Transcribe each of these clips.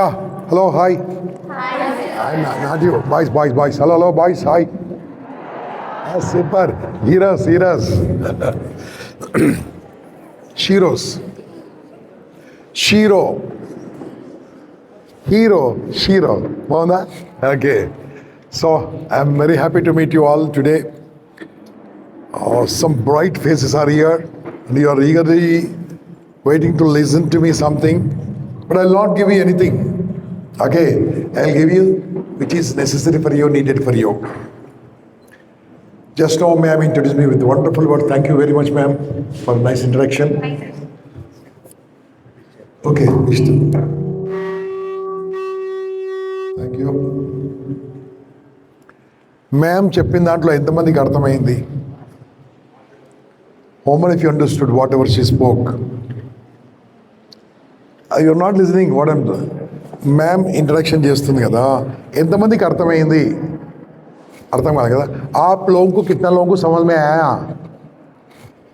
Hello, hi. Hi. Not you. Boys. Hello, boys. Hi. Super. Heroes. Shiros. Shiro. Mona? Okay. So, I'm very happy to meet you all today. Some bright faces are here, and you are eagerly waiting to listen to me something, but I'll not give you anything. Okay, I'll give you which is necessary for you, needed for you. Just now, ma'am introduced me with wonderful words. Thank you very much, ma'am, for a nice introduction. Okay, Mr. Thank you. Ma'am చెప్పిన దాంట్లో ఎంతమందికి అర్థమైంది? How many of you understood whatever she spoke? You're not listening what I'm doing. Ma'am introduction చేస్తుంది కదా, ఎంతమందికి అర్థమైంది? అర్థం కాదు కదా. आप लोगों को कितना लोगों को समझ में आया?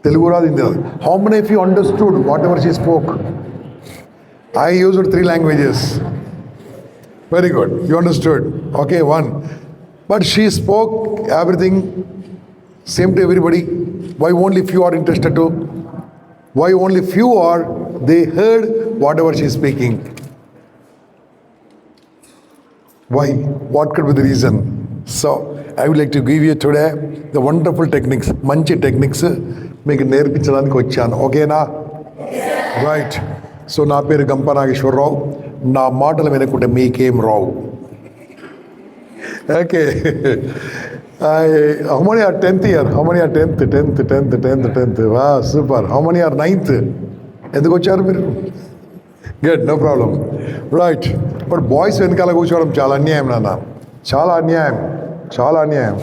తెలుగు రాదు, హిందీ రాదు. How many of you understood whatever she spoke? I used 3 languages. Very good. You understood. Okay, 1. But she spoke everything same to everybody. Why only few are interested to? Why only few are they heard whatever she is speaking? Why? What could be the reason? So, I would like to give you today the wonderful techniques, manchi techniques, మీకు నేర్పించడానికి వచ్చాను. ఓకేనా? Right. So నా పేరు గంప నాగేశ్వరరావు. నా మాటలు వినకుంటే మీకేం రావు. Okay. How many are 10th year? How many are 10th? Wow, super. How many are 9th? ఎందుకు వచ్చారు మీరు? Good, no problem. Right. But boys వెనకాల కూర్చోవడం చాలా అన్యాయం నాన్న, చాలా అన్యాయం.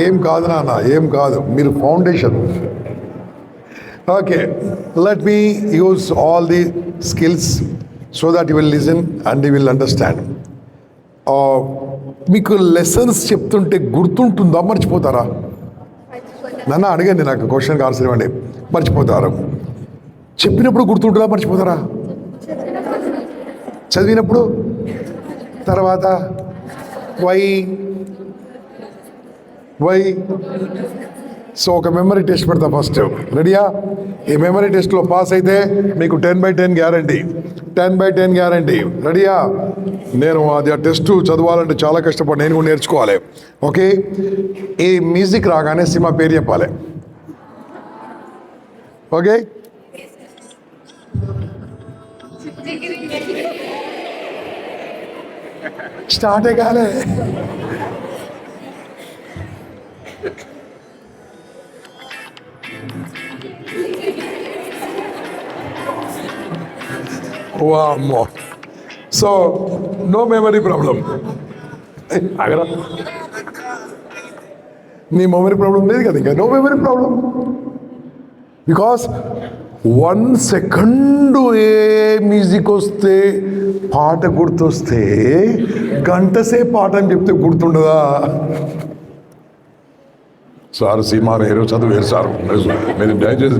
ఏం కాదు నాన్న, ఏం కాదు, మీరు foundation. Okay, let me use all the skills so that you will listen and you will understand. మీకు లెసన్స్ చెప్తుంటే గుర్తుంటుందా, మర్చిపోతారా? నన్ను అడగండి, నాకు క్వశ్చన్కి ఆన్సర్ ఇవ్వండి. మర్చిపోతారు. చెప్పినప్పుడు గుర్తుంటుందా, మర్చిపోతారా? చదివినప్పుడు? తర్వాత వై? సో ఒక మెమరీ టెస్ట్ పెడతా ఫస్ట్. రెడీయా? ఈ మెమరీ టెస్ట్లో పాస్ అయితే మీకు 10/10 గ్యారంటీ. 10/10 గ్యారంటీ. రెడీయా? నేను అది ఆ టెస్ట్ చదవాలంటే చాలా కష్టపడి నేను కూడా నేర్చుకోవాలి. ఓకే, ఈ మ్యూజిక్ రాగానే సినిమా పేరు చెప్పాలి. ఓకే, స్టార్టే కాలే. వామ్మో. So no memory problem. అగరా నీ మెమరీ ప్రాబ్లం లేదు కదా, ఇంకా no memory problem. Because 1 second ఏ మ్యూజిక్ వస్తే పాట గుర్తొస్తే గంటసేపు పాట అని చెప్తే గుర్తుండదా? సార్ సినిమా వేరు, చదువు వేరు సార్, మీరు దయచేసి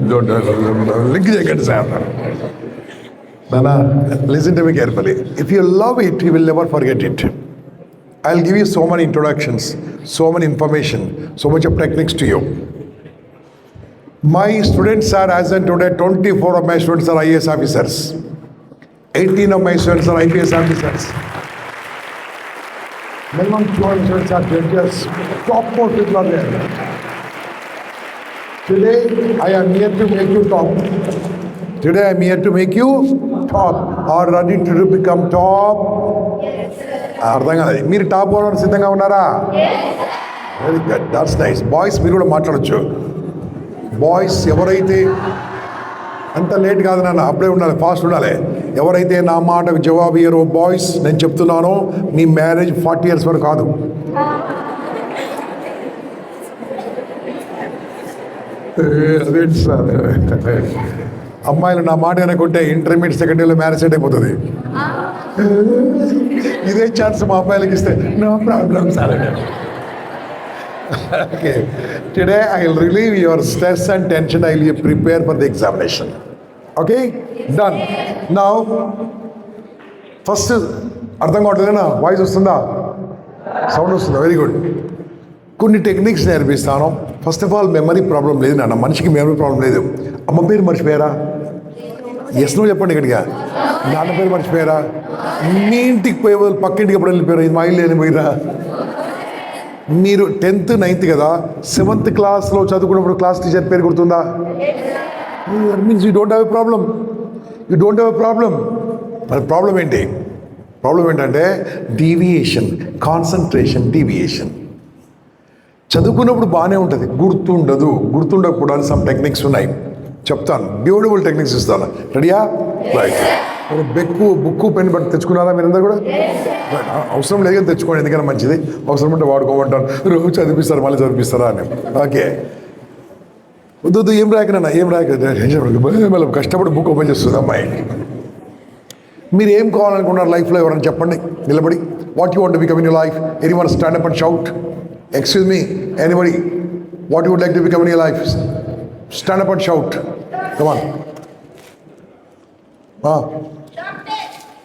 లింక్ చేయకండి సార్. నానా, listen to me carefully. If you love it, you will never forget it. I will give you so many introductions, so many information, so much of techniques to you. My students are, as in today, 24 of my students are IAS officers. 18 of my students are IPS officers. Minimum 200 students are judges. Top most people are there. Today, I am here to make you top. Today, I am here to make you top. Are ready to become top? అర్థం కాదు. మీరు top అవ్వడానికి సిద్ధంగా ఉన్నారా? Very good, that's nice. Boys మీరు కూడా మాట్లాడచ్చు. Boys ఎవరైతే, అంత లేట్ కాదు నాన్న, అప్పుడే ఉండాలి, ఫాస్ట్ ఉండాలి. ఎవరైతే నా మాటకు జవాబు ఇయ్యరో బాయ్స్, నేను చెప్తున్నాను, మీ మ్యారేజ్ 40 years వరకు కాదు. అదేంటి సార్, అమ్మాయిలు నా మాట అనుకుంటే ఇంటర్మీడియట్ సెకండ్ ఇయర్లో మ్యారేజ్ సెట్ అయిపోతుంది. ఇదే ఛాన్స్ మా అమ్మాయిలకి ఇస్తే no problem sir. Okay, today I will relieve your stress and tension. I will prepare for the examination. Okay, done. Now first అర్థం కావట్లేదేనా? వాయిస్ వస్తుందా? సౌండ్ వస్తుందా? Very good. కొన్ని టెక్నిక్స్ నేర్పిస్తాను. First of all memory problem లేదు నాన్న, మనిషికి memory problem లేదు. అమ్మ పేరు మర్చిపోయారా? ఎస్ నువ్వు చెప్పండి గట్టిగా. నాన్న పేరు మర్చిపోయారా? మీ ఇంటికి పోయే వాళ్ళు పక్కింటికి ఎప్పుడు వెళ్ళిపోయారా? ఇది మా ఇల్లు వెళ్ళిపోయిరా? మీరు 10th 9th కదా, 7th క్లాస్లో చదువుకున్నప్పుడు క్లాస్ టీచర్ పేరు గుర్తుందా? Means you don't have a problem. You don't have a problem. మరి ప్రాబ్లం ఏంటి? ప్రాబ్లం ఏంటంటే డీవియేషన్, కాన్సన్ట్రేషన్ డీవియేషన్. చదువుకున్నప్పుడు బాగానే ఉంటుంది, గుర్తుండదు. గుర్తుండకపోవడానికి సమ్ టెక్నిక్స్ ఉన్నాయి, చెప్తాను. బ్యూటిఫుల్ టెక్నిక్స్ ఇస్తాను. రెడీయా? రైట్. బుక్కు పెన్ బట్టి తెచ్చుకున్నారా మీరందరూ కూడా? అవసరం లేదు కానీ తెచ్చుకోండి, ఎందుకైనా మంచిది. అవసరం ఉంటే వాడుకోమంటాను. రోజు చదివిస్తారు, మళ్ళీ చదివిస్తారా అని. ఓకే, వద్దు ఏం రాకనన్నా, ఏం రాక మళ్ళీ కష్టపడి బుక్ ఓపెన్ చేస్తుంది అమ్మాయి. మీరు ఏం కావాలనుకున్నారు లైఫ్లో? ఎవరైనా చెప్పండి నిలబడి. What you want to become in your life? Anyone stand up and shout. Excuse me, anybody, what you would like to become in your life? Stand up and shout. Come on.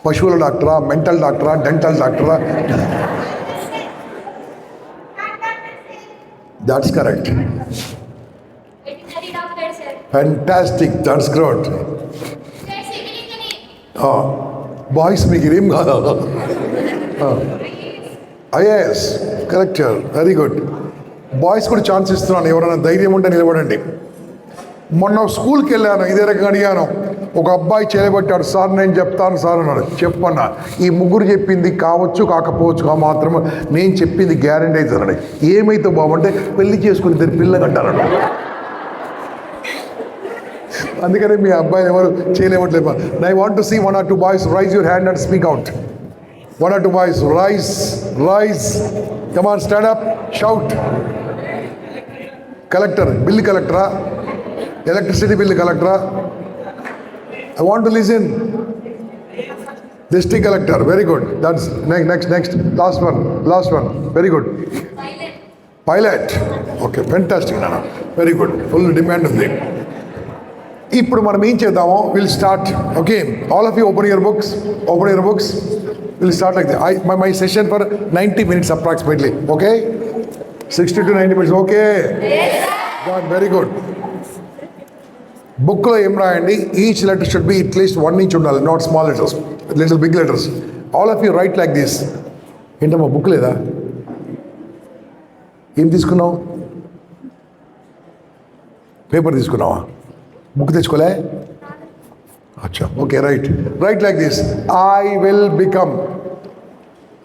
పశువుల డాక్టరా, mental డాక్టరా, dental డాక్టరా? That's correct. Fantastic, that's great. Boys మీకు ఇదేం కాదా? IAS, collector, very good. Boys కూడా chance ఇస్తున్నాను, ఎవరైనా ధైర్యం ఉంటే నిలబడండి. మొన్న స్కూల్కి వెళ్ళాను, ఇదే రకంగా అడిగాను. ఒక అబ్బాయి చేయబట్టాడు, సార్ నేను చెప్తాను సార్ అన్నాడు. చెప్పన్నా. ఈ ముగ్గురు చెప్పింది కావచ్చు కాకపోవచ్చు మాత్రం, నేను చెప్పింది గ్యారంటీ అవుతుందండి. ఏమైతే బాగుంటే పెళ్లి చేసుకుని ఇద్దరు పిల్లగంటారన్నాడు. అందుకని మీ అబ్బాయి ఎవరు చేయలేవట్లేదు. I want to see 1 or 2 boys raise your hand and speak out. 1 or 2 boys raise. Come on, stand up, shout. Collector, bill కలెక్టరా? ఎలక్ట్రిసిటీ బిల్లు కలెక్టరా? I want to listen. District collector, very good. That's next last one very good. Pilot, okay, fantastic నాన్న, very good. Full demand ఉంది. ఇప్పుడు మనం ఏం చేద్దామో, will start. Okay, all of you open your books. Will start like my session for 90 minutes approximately. Okay, 60 to 90 minutes. Okay, very good. బుక్లో ఏం రాయండి? Each letter should be at least 1 inch ఉండాలి, not small letters, little big letters. All of you write like this. ఏంటమ్మా book లేదా? ఏం తీసుకున్నావు? Paper తీసుకున్నావా? Book తెచ్చుకోలే? అచ్చా, okay, write like this. I will become.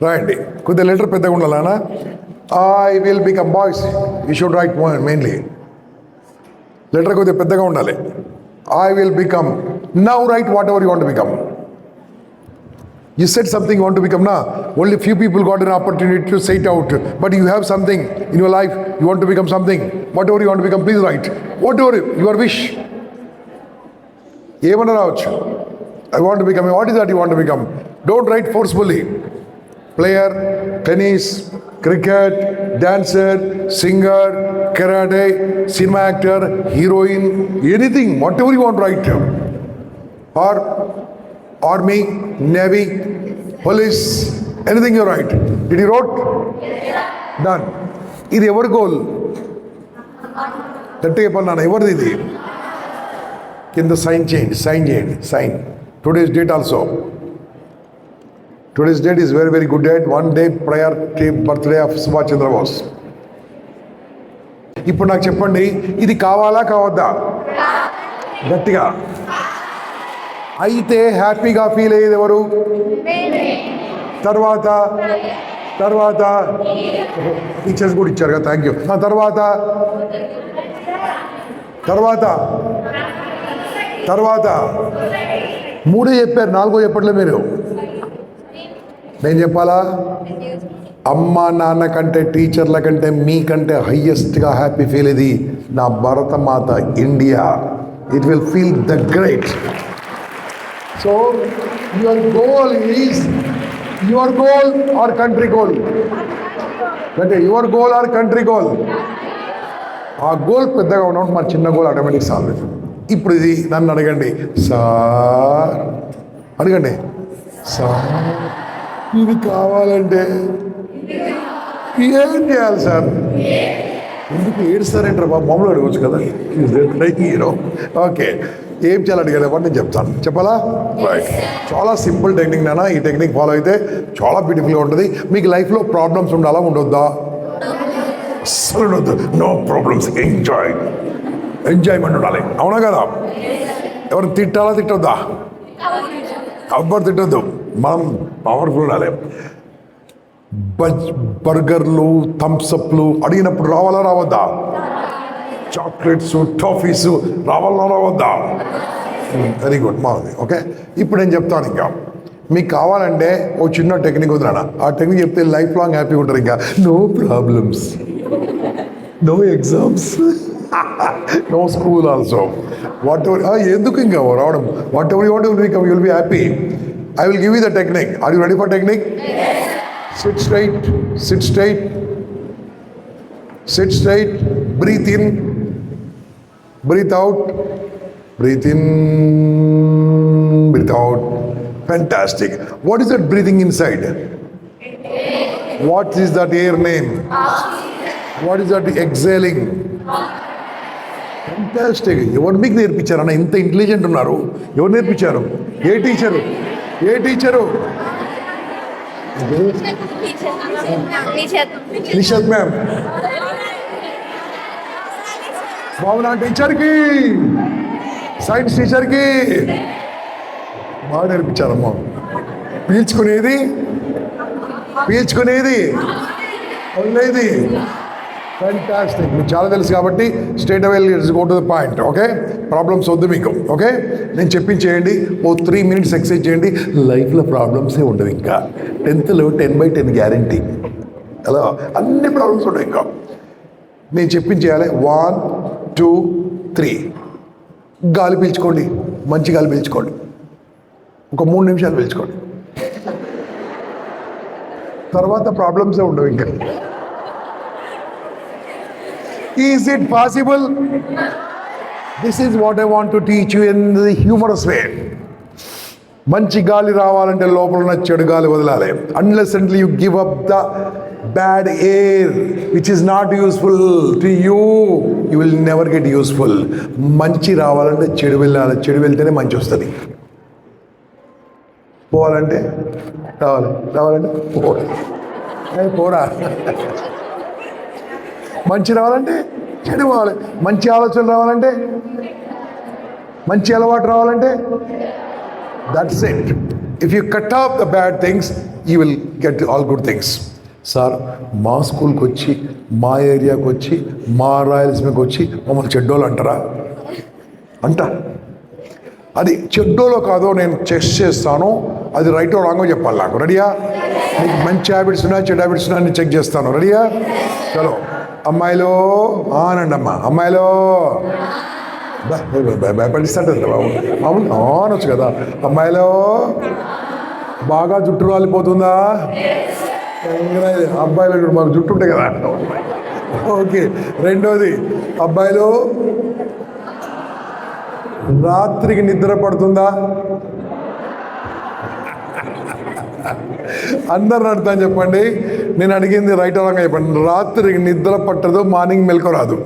రాయండి, కొద్దిగా లెటర్ పెద్దగా ఉండాలనా? I will become. Boys you should right mainly. Letter కొద్దిగా పెద్దగా ఉండాలి. I will become. Now right what ever you want to become. You said something you want to become, na? Only few people got an opportunity to say it out. But you have something in your life, you want to become something. Whatever you want to become, please write. Whatever your wish. Even రావచ్చు. I want to become. What is that you want to become? Don't write forcefully. Player, tennis, cricket, dancer, singer, karate, cinema actor, heroine, anything. Whatever you want to write. Or Army, Navy, Police, anything you write. Did you wrote? Done. ఇది ఎవరి goal? గట్టిగా చెప్పన్నాను, ఎవరిది ఇది? కింద sign చేయండి. Sign. Today's date also. Today's date is very very good date. 1 day prior to birthday of Subhash Chandrabose. ఇప్పుడు నాకు చెప్పండి, ఇది కావాలా కావద్దా? గట్టిగా. అయితే హ్యాపీగా ఫీల్ అయ్యేది ఎవరు? తర్వాత టీచర్స్ కూడా ఇచ్చారు కదా, థ్యాంక్ యూ. తర్వాత 3 చెప్పారు, 4 చెప్పట్లే మీరు. నేను చెప్పాలా? అమ్మ నాన్న కంటే, టీచర్ల కంటే, మీకంటే హయ్యెస్ట్గా హ్యాపీ ఫీల్ ఇది నా Bharatmata India. It will feel the great. So, your goal is your goal or country goal? అంటే your goal or country goal? ఆ గోల్ పెద్దగా ఉన్నప్పుడు మన చిన్న గోల్ ఆటోమేటిక్ సాల్వ్ అవుతుంది. ఇప్పుడు ఇది నన్ను అడగండి సార్, అడగండి సార్ ఇది కావాలంటే ఏం చేయాలి సార్? ఎందుకు ఏడుస్తారంటారు బాబు? మామూలు అడగవచ్చు కదా. హీరో ఓకే, ఏం చేయాలి అడిగారు కాబట్టి నేను చెప్తాను. చెప్పాలా? రైట్. చాలా సింపుల్ టెక్నిక్ నాన్న. ఈ టెక్నిక్ ఫాలో అయితే చాలా బ్యూటిఫుల్గా ఉంటుంది. మీకు లైఫ్లో ప్రాబ్లమ్స్ ఉండాలా ఉండొద్దా? అస్సలు ఉండొద్దు. నో ప్రాబ్లమ్స్, ఎంజాయ్మెంట్ ఉండాలి. అవునా కదా? ఎవరు తిట్టాలా తిట్టొద్దా? ఎవ్వరు తిట్టొద్దు. మనం పవర్ఫుల్ ఉండాలి. బర్గర్లు, థమ్స్అప్లు అడిగినప్పుడు రావాలా రావద్దా? చాక్లెట్స్, టాఫీస్ రావాలా రావద్దా? వెరీ గుడ్, బాగుంది. ఓకే, ఇప్పుడు నేను చెప్తాను. ఇంకా మీకు కావాలంటే ఓ చిన్న టెక్నిక్ ఉంది నాన్న. ఆ టెక్నిక్ చెప్తే లైఫ్ లాంగ్ హ్యాపీగా ఉంటారు. ఇంకా no problems, no exams, no school also. Whatever ఎందుకు ఇంకా రావడం, whatever you want to become, you will be happy. I will give you the technique. Are you ready for technique? Yes. Sit straight. Sit straight. Sit straight. Breathe in. Breathe out. Breathe in. Breathe out. Fantastic. What is that breathing inside? What is that air name? What is that exhaling? Fantastic. ఎవరు మీకు నేర్పించారన్న? ఇంత intelligent ఉన్నారు. ఎవరు నేర్పించారు? ఏ teacher? ఏ teacher? నిషత్ ma'am. భావన టీచర్కి, science టీచర్కి బాగా నేర్పించారమ్మా. పీల్చుకునేది, పీల్చుకునేది, వదిలేది. ఫ్యాంటాస్టిక్. మీకు చాలా తెలుసు కాబట్టి straight away let's go to the point. Okay, problems వద్దు మీకు. ఓకే, నేను చెప్పించేయండి. ఓ 3 minutes ఎక్సర్సైజ్ చేయండి. లైఫ్లో ప్రాబ్లమ్సే ఉండవు. ఇంకా 10thలో 10/10 గ్యారంటీ. అలా అన్ని ప్రాబ్లమ్స్ ఉండవు. ఇంకా నేను చెప్పించేయాలి. 1 2 3. గాలి పీల్చుకోండి, మంచి గాలి పీల్చుకోండి. ఒక 3 నిమిషాలు పీల్చుకోండి. తర్వాత ప్రాబ్లమ్సే ఉండవు ఇంకా. Is it possible? This is what I want to teach you in the humorous way. మంచి గాలి రావాలంటే లోపల ఉన్న చెడు గాలి వదలాలి. Unless until you give up the bad air which is not useful to you, you will never get useful. మంచి రావాలంటే చెడు వెళ్ళాలి. చెడు వెళ్తేనే మంచి వస్తుంది. పోవాలంటే రావాలి, రావాలంటే పోరా. మంచి రావాలంటే చెడు రావాలి. మంచి ఆలోచనలు రావాలంటే, మంచి అలవాటు రావాలంటే, that's it. If you cut off the bad things you will get all good things. Sir మా స్కూల్కి వచ్చి, మా ఏరియాకి వచ్చి, మా రాయలసీమకి వచ్చి మమ్మల్ని చెడ్డోళ్ళు అంటారా? అంట. అది చెడ్డోలో కాదో నేను చెక్ చేస్తాను. అది రైటో రాంగో చెప్పాలి నాకు. రెడీయా? మీకు మంచి హ్యాబిట్స్ ఉన్నా, చెడు హ్యాబిట్స్ ఉన్నా నేను చెక్ చేస్తాను. రెడీయా? చలో అమ్మాయిలో ఆనండి. అమ్మా అమ్మాయిలో భయపడిస్తుంటుంది బాబు. మామూలు అనొచ్చు కదా. అమ్మాయిలో బాగా జుట్టు రాలిపోతుందా? అబ్బాయిలో చూడు, మాకు జుట్టు ఉంటాయి కదా. ఓకే. రెండోది, అబ్బాయిలో రాత్రికి నిద్ర పడుతుందా? అందరు అడుగుతాను చెప్పండి. నేను అడిగింది రైట్ రాంగ్ చెప్పండి. రాత్రికి నిద్ర పట్టదు, మార్నింగ్ మెలకు రాదు.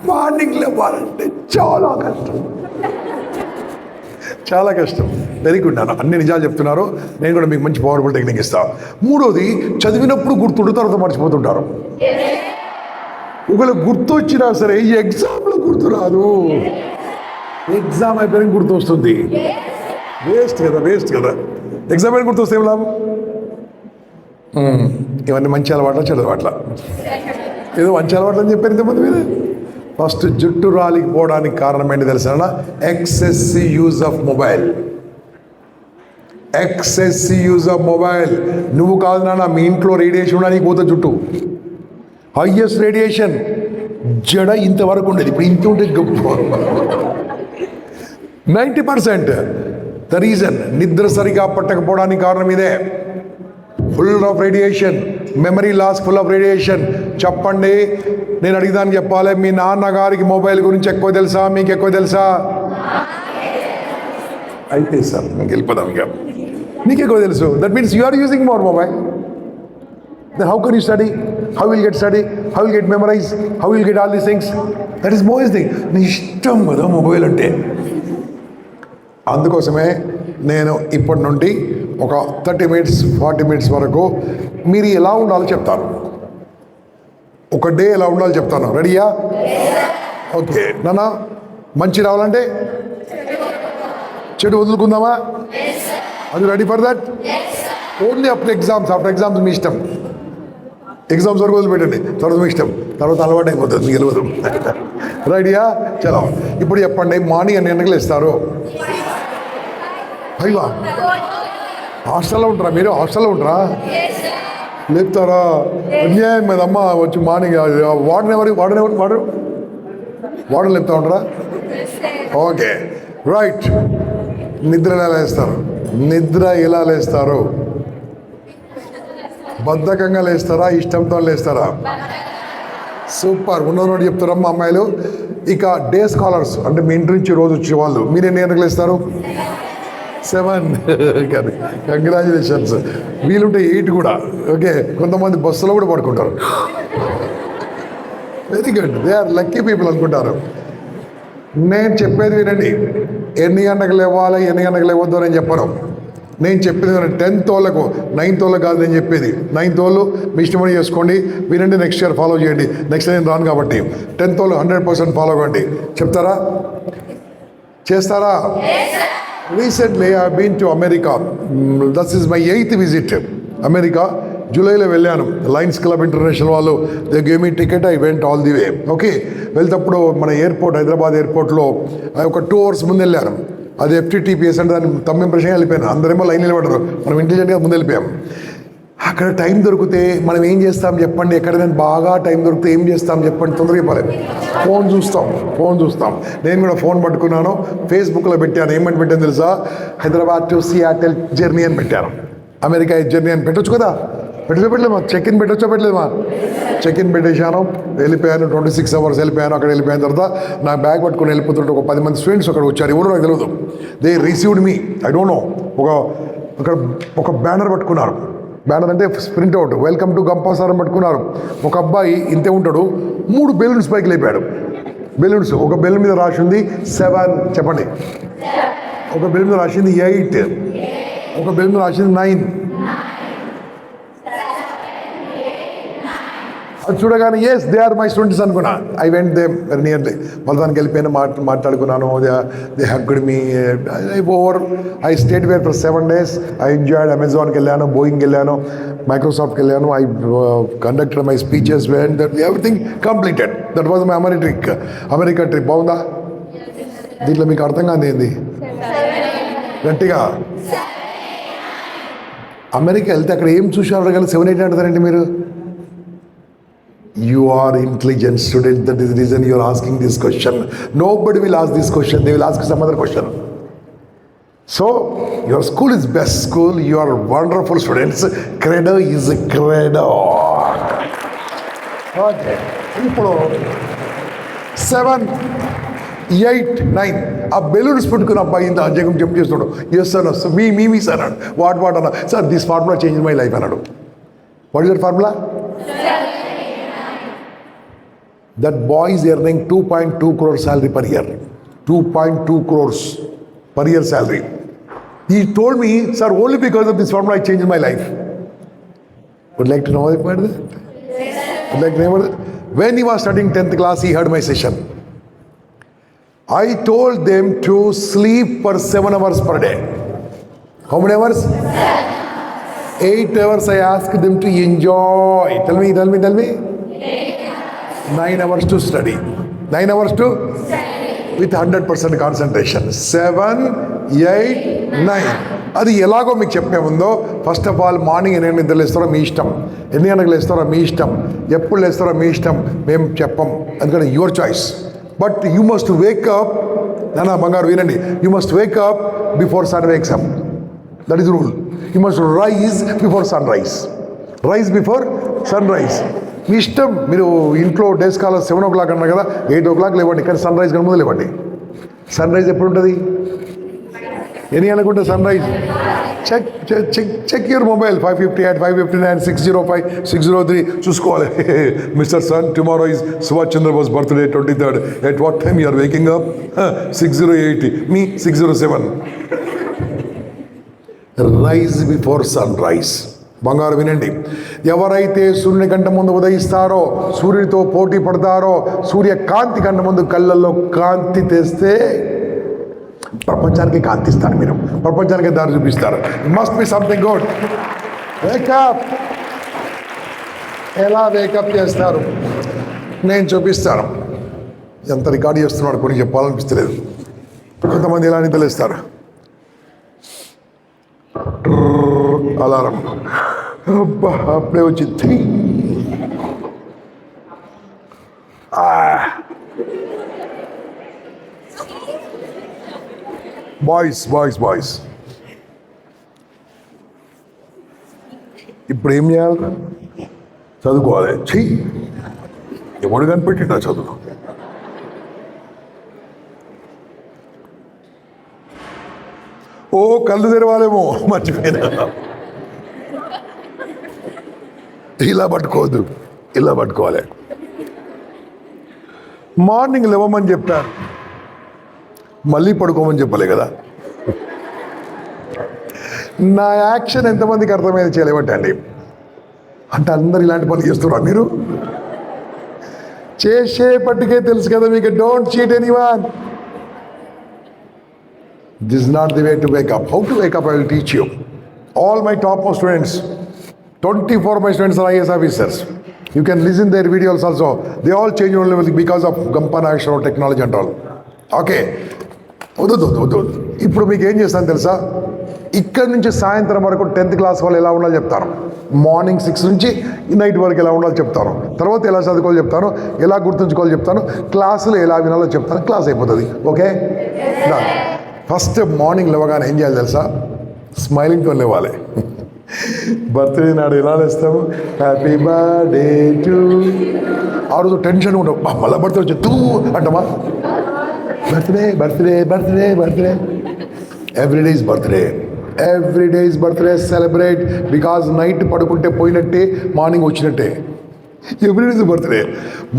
మార్నింగ్ లేవాలంటే చాలా కష్టం, చాలా కష్టం. వెరీ గుడ్ నాన్న, అన్ని నిజాలు చెప్తున్నారు. నేను కూడా మీకు మంచి పవర్ఫుల్ టెక్నిక్ ఇస్తాను. మూడోది, చదివినప్పుడు గుర్తుండు, తర్వాత మర్చిపోతుంటారు. ఒకవేళ గుర్తు వచ్చినా సరే ఈ ఎగ్జామ్లో గుర్తు రాదు. ఎగ్జామ్ అయిపోయిన గుర్తు వస్తుంది. వేస్ట్ కదా, వేస్ట్ కదా. ఎగ్జామ్ అయిన గుర్తు వస్తే ఏం లాభం? ఇవన్నీ మంచి అలవాట్ల, చెడు అలవాట్ల. ఏదో మంచి అలవాట్లు అని చెప్పారు ఇంతమంది మీరు. ఫస్ట్, జుట్టు రాలిపోవడానికి కారణం ఏంటి తెలుసా? Excessive use of mobile. Excessive use of mobile. నువ్వు కాదు నాన్న, మీ ఇంట్లో రేడియేషన్ ఉన్నా నీకు పోతే జుట్టు. హైయెస్ట్ రేడియేషన్ జడ ఇంతవరకు ఉండేది, ఇప్పుడు ఇంత ఉంటే గొప్ప. 90% ద రీజన్ నిద్ర సరిగా పట్టకపోవడానికి కారణం ఇదే. Full of radiation, memory loss, full of radiation. చెప్పండి, నేను అడిగిదానికి చెప్పాలి. మీ నాన్నగారికి మొబైల్ గురించి ఎక్కువ తెలుసా, మీకు ఎక్కువ తెలుసా? అయితే సార్ ఇంక వెళ్ళిపోదాం ఇక. నీకే ఎక్కువ తెలుసు. That means you are using more mobile. Then how can you study? How will you get study? How will you get memorize? How will you get all these things? That is most thing. నీ ఇష్టం కదా mobile అంటే. అందుకోసమే నేను ఇప్పటి నుండి ఒక 30 minutes 40 minutes వరకు మీరు ఎలా ఉండాలో చెప్తాను. ఒక డే ఎలా ఉండాలో చెప్తాను. రెడీయా? ఓకే. నాన్న మంచి రావాలంటే చెడు వదులుకుందామా? అది ready for that? Only after exams మీ ఇష్టం. ఎగ్జామ్స్ వరకు వదిలిపెట్టండి, తర్వాత మీ ఇష్టం, తర్వాత అలవాటు అయిపోతుంది, మీకు తెలియదు. రైడియా? చలో ఇప్పుడు చెప్పండి, మార్నింగ్ ఎన్ని గంటలకు లేస్తారు? అయ్యా హాస్టల్లో ఉంటారా మీరు? హాస్టల్లో ఉంటారా? లేపుతారా? అన్యాయం మీద అమ్మ వచ్చి మార్నింగ్ వాడని లేపుతా ఉంటారా? Okay right. నిద్ర ఎలా లేస్తారు? బద్ధకంగా లేస్తారా? ఇష్టంతో లేస్తారా? సూపర్. ఉన్నదోటి చెప్తారమ్మా అమ్మాయిలు. ఇక డే స్కాలర్స్ అంటే మీ ఇంటి నుంచి రోజు వచ్చే వాళ్ళు, మీరు ఎన్ని గంటలకు లేస్తారు? 7. కంగ్రాచులేషన్స్. వీలుంటే 8 కూడా. ఓకే. కొంతమంది బస్సులో కూడా పడుకుంటారు. Very good. They are lucky people అనుకుంటారు. నేను చెప్పేది వినండి. ఎన్ని గంటలకు లేవాలి, ఎన్ని గంటలకు లేవద్దు నేను చెప్పను. నేను చెప్పేది 10th వాళ్ళకు 9th వాళ్ళకు కాదు నేను చెప్పేది. 9th వాళ్ళు మీ ఇష్టమని చేసుకోండి, వినండి, నెక్స్ట్ ఇయర్ ఫాలో చేయండి. నెక్స్ట్ నేను రాను కాబట్టి 10th వాళ్ళు 100% ఫాలో అవ్వండి. చెప్తారా? చేస్తారా? Recently I been to America. This is my 8th visit. America జూలైలో వెళ్ళాను. లయన్స్ క్లబ్ ఇంటర్నేషనల్ వాళ్ళు they gave me ticket. I went all the way. Okay. వెళ్తేప్పుడు మన ఎయిర్పోర్ట్, హైదరాబాద్ ఎయిర్పోర్ట్లో ఒక 2 hours ముందు వెళ్ళాను. అది FTTPS అంటే దాన్ని తమ్మ ఇంప్రెషన్గా వెళ్ళిపోయాను. అందరేమో లైన్ నిలబడరు, మనం ఇంటెలిజెంట్గా ముందు వెళ్ళిపోయాం. అక్కడ టైం దొరికితే మనం ఏం చేస్తాం చెప్పండి? ఎక్కడైనా బాగా టైం దొరికితే ఏం చేస్తాం చెప్పండి? తొందరగా చెప్పలేదు. ఫోన్ చూస్తాం. నేను కూడా ఫోన్ పట్టుకున్నాను, ఫేస్బుక్లో పెట్టాను. ఏమని పెట్టాను తెలుసా? హైదరాబాద్ టు సియాటెల్ జర్నీ అని పెట్టాను. అమెరికా జర్నీ అని పెట్టొచ్చు కదా? పెట్టలేమా? చెక్-ఇన్ పెట్టలేమా? చెక్-ఇన్ పెట్టేశాను, వెళ్ళిపోయాను. 26 hours వెళ్ళిపోయాను. అక్కడ వెళ్ళిపోయిన తర్వాత నా బ్యాగ్ పట్టుకుని వెళ్ళిపోతుంటే ఒక 10 మంది స్టూడెంట్స్ అక్కడ వచ్చారు. ఎవరు నాకు తెలియదు. They received me. I don't no. ఒక బ్యానర్ పట్టుకున్నారు. బ్యానర్ అంటే ప్రింట్ అవుట్, వెల్కమ్ టు గంపాసారం పట్టుకున్నారు. ఒక అబ్బాయి ఇంతే ఉంటాడు, 3 బెలూన్స్ పైకి లేపాడు. బెలూన్స్. ఒక బెలూన్ మీద రాసింది 7. చెప్పండి. ఒక బెలూన్ మీద రాసింది 8. ఒక బెలూన్ మీద రాసింది 9. అది చూడగానే yes they are my students అనుకున్నా. I went them very nearly. మళ్ళీ దానికి వెళ్ళిపోయిన మాట్లాడుకున్నాను. They hugged me. I stayed where for 7 days. I enjoyed. అమెజాన్కి వెళ్ళాను, బోయింగ్కి వెళ్ళాను, మైక్రోసాఫ్ట్కి వెళ్ళాను. I conducted my speeches when everything completed. That was my America trip. బాగుందా? దీంట్లో మీకు అర్థం కాదు ఏంది? గట్టిగా అమెరికా వెళ్తే అక్కడ ఏం చూసారు కానీ 7, 8 అంటారండి మీరు? You are intelligent student. That is the reason you are asking this question. Nobody will ask this question. They will ask some other question. So, your school is best school. You are wonderful students. Credo is a credo. Okay. ఇప్పుడు 7, 8, 9 ఆ balloons పెట్టుకుని అబ్బాయి ఇంత జగం jump చేస్తున్నాడు. Yes sir వస్తాడు. మీ sir అన్నాడు. వాట్ అన్నా sir this formula change my life అన్నాడు. What is that formula? That boy is earning 2.2 crore salary per year. 2.2 crores per year salary. He told me, sir, only because of this formula I changed my life. Would like to know about that? Yes, sir. Would like to know about that? When he was studying 10th class, he heard my session. I told them to sleep for 7 hours per day. How many hours? 8 hours I asked them to enjoy. Tell me. 9 hours to study. 9 hours to study. With 100% concentration. 7, 8, 9. అది ఎలాగో మీకు చెప్పే ముందో first of all morning ఎన్ని గంటలకు లేస్తారో మీ ఇష్టం, ఎన్ని గంటలకు లేస్తారో మీ ఇష్టం, ఎప్పుడు లేస్తారో మీ ఇష్టం, మేము చెప్పం. అందుకని your choice. But you must wake up. నాన్న బంగారు వినండి. You must wake up before sun wakes up. That is rule. You must rise before sun rise. Rise before sun rise. మీ ఇష్టం. మీరు ఇంట్లో డే స్కాలర్ 7 o'clock అన్నారు కదా, 8 o'clock లేవండి, కానీ సన్ రైజ్ కన్నా ముందు లేవండి. సన్ రైజ్ ఎప్పుడు ఉంటుంది? ఎన్ని అనుకుంటే sunrise? Check your mobile 5:50 at 5:59 6:05 6:03 చూసుకోవాలి. Mister sun, tomorrow is Subhash Chandrabose birthday 23rd. At what time you're waking up? 6:08. మీ 6:07. Rise before sun rise. బంగారు వినండి, ఎవరైతే సూర్యుని కంటే ముందు ఉదయిస్తారో, సూర్యుడితో పోటీ పడతారో, సూర్యకాంతి కంటే ముందు కళ్ళల్లో కాంతి తెస్తే ప్రపంచానికి కాంతిస్తారు. మీరు ప్రపంచానికి దారి చూపిస్తారు. Must be something good. Wake up. ఎలా వేకప్ చేస్తారు నేను చూపిస్తాను. ఎంత రికార్డ్ చేస్తున్నాడు కొన్ని చెప్పాలనిపిస్తలేదు. కొంతమంది ఎలా నిద్రలేస్తారు. అలారం అబ్బా అప్పుడే వచ్చింది. బాయ్స్ ఇప్పుడు ఏం చేయాలి? చదువుకోవాలి. చెయ్యి, ఎవడు కనిపెట్టిండా చదువు? ఓ కళ్ళు తెరవాలేమో, మర్చిపోయినా. ఇలా పట్టుకోవద్దు, ఇలా పట్టుకోవాలి. మార్నింగ్ లేవమని చెప్పారు, మళ్ళీ పడుకోమని చెప్పలే కదా. నా యాక్షన్ ఎంతమందికి అర్థమైంది చేయలేబట్టండి. అంటే అందరు ఇలాంటి పనులు చేస్తున్నారు. మీరు చేసేపటికే తెలుసు కదా మీకు. Don't cheat anyone. This is not the way to wake up. How to wake up, I will teach you. All my topmost students, 24 my students are IAS officers. You can listen their videos also. They all change your level because of Gampana technology and all. Okay. వద్దు. ఇప్పుడు మీకు ఏం చేస్తాను తెలుసా? ఇక్కడ నుంచి సాయంత్రం వరకు 10th క్లాస్ వాళ్ళు ఎలా ఉండాలో చెప్తాను. మార్నింగ్ 6 నుంచి నైట్ వరకు ఎలా ఉండాలో చెప్తాను. తర్వాత ఎలా చదువుకోవాలో చెప్తాను, ఎలా గుర్తుంచుకోవాలో చెప్తాను, క్లాసులు ఎలా వినాలో చెప్తాను. క్లాస్ అయిపోతుంది. ఓకే. ఫస్ట్ మార్నింగ్ లేవగానే ఏం చేయాలి తెలుసా? స్మైలింగ్తో లేవాలి. బర్త్డే నాడు ఎలా లేస్తాము? Happy birthday to. ఆ రోజు టెన్షన్ ఉండవు. మళ్ళీ బర్త్డే వచ్చి తూ అంటమా? Birthday. Every day is birthday. Celebrate. Because night పడుకుంటే పోయినట్టే, మార్నింగ్ వచ్చినట్టే. Everyday is birthday.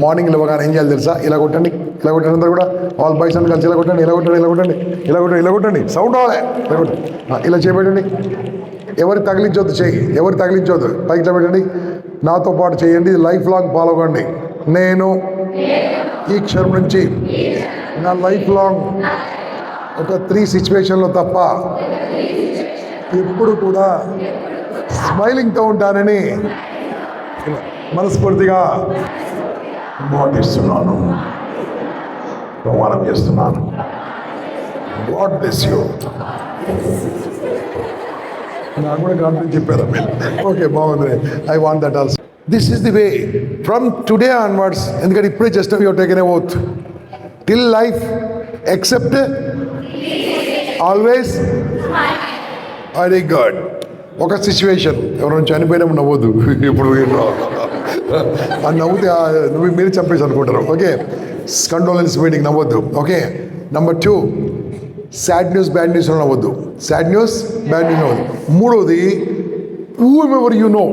మార్నింగ్ లేవగానే ఏం చేయాలి తెలుసా? ఇలా కొట్టండి అందరూ కూడా. ఆల్ బాయ్స్ అని కలిసి ఇలా కొట్టండి. సౌండ్ రావాలి. ఇలా చేయబెట్టండి. ఎవరు తగిలించొద్దు. పైకి పెట్టండి. నాతో పాటు చేయండి. లైఫ్ లాంగ్ ఫాలో కండి. నేను ఈ క్షణం నుంచి నా లైఫ్ లాంగ్ ఒక 3 సిచ్యువేషన్లో తప్ప ఎప్పుడు కూడా స్మైలింగ్తో ఉంటానని మనస్ఫూర్తిగా మాటిస్తున్నాను, ప్రమాణం చేస్తున్నాను. God bless you. నాకు కూడా కాన్ఫిడెన్స్ చెప్పారు మీరు. ఓకే, బాగుంది. I want that also. This is the way from today onwards. ఎందుకంటే ఇప్పుడే just your taken a oath till life except always. Very good. ఒక సిచ్యువేషన్, ఎవరైనా చనిపోయినా నవ్వద్దు. ఇప్పుడు ఆ నవ్వుతే మీరు చంపేసి అనుకుంటారు. ఓకే, కండోలెన్స్ మీటింగ్ నవ్వద్దు. Okay. Number 2, sad news bad news నవ్వద్దు. నవ్వద్దు. మూడోది, whoever you know,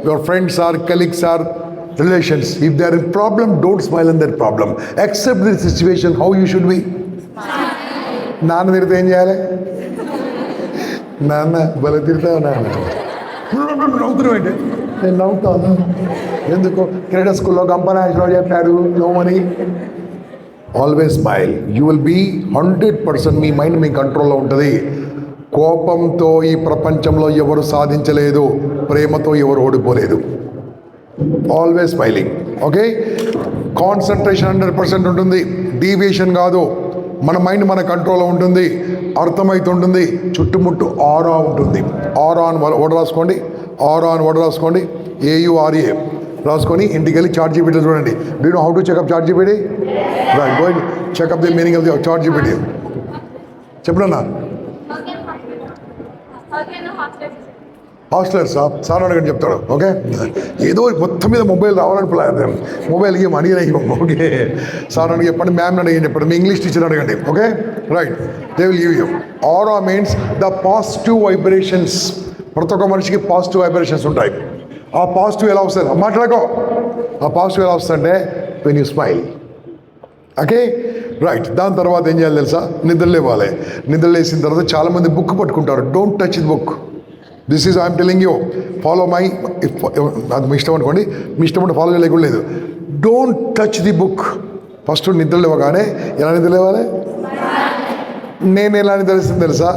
your friends are, colleagues are, relations, if they are in problem, don't smile on their problem. Accept the situation how you should be. నాన్న తిరిగితే ఏం చేయాలి? నాన్న బల తిరుగుతావు. నవ్వుతున్నావు అంటే నేను నవ్వుతాను. ఎందుకు? క్రీడా స్కూల్లో గంపనాశలో చెప్పాడు నవ్వని. Always smile. You will be 100%. మీ మైండ్ మీ కంట్రోల్లో ఉంటుంది. కోపంతో ఈ ప్రపంచంలో ఎవరు సాధించలేదు, ప్రేమతో ఎవరు ఓడిపోలేదు. Always smiling. ఓకే. కాన్సన్ట్రేషన్ 100% ఉంటుంది. డీవియేషన్ కాదు. మన మైండ్ మన కంట్రోల్లో ఉంటుంది. అర్థమవుతుంటుంది. చుట్టుముట్టు ఆరా ఉంటుంది. ఆరా అని వర్డ్ రాసుకోండి. AURA రాసుకొని ఇంటికి వెళ్ళి చాట్ జీపీటీ చూడండి. Do you know how to check up ChatGPT? Right, go and check up the meaning of the ChatGPT. చెప్పనన్నా హాస్టలర్ సార్ అడగండి చెప్తాడు. ఓకే, ఏదో మొత్తం మీద మొబైల్ రావాలని ప్లాన్, మొబైల్ ఇవ్వం అడిగిన ఇవ్వం. ఓకే, సార్ అడిగి చెప్పండి, మ్యామ్ని అడిగి చెప్పండి, మీ ఇంగ్లీష్ టీచర్ అడగండి. Okay, right, they will give you. Aura means the positive vibrations. ప్రతి ఒక్క మనిషికి పాజిటివ్ వైబ్రేషన్స్ ఉంటాయి. ఆ పాజిటివ్ ఎలా వస్తుంది, మాట్లాడుకో, ఆ పాజిటివ్ ఎలా వస్తుందంటే when you smile. Okay, right. దాని తర్వాత ఏం చేయాలి తెలుసా, నిద్ర లేవాలి. నిద్ర లేచిన తర్వాత చాలామంది బుక్ పట్టుకుంటారు. Don't touch the book. This is I'm telling you, follow my. అది మీ ఇష్టం అనుకోండి, మీ ఇష్టం అంటే ఫాలో చేయలేకుండా లేదు. Don't touch the book. First నిద్ర లేవగానే ఎలా నిద్ర లేవాలి, నేను ఎలా నిద్ర లేస్తుంది తెలుసా,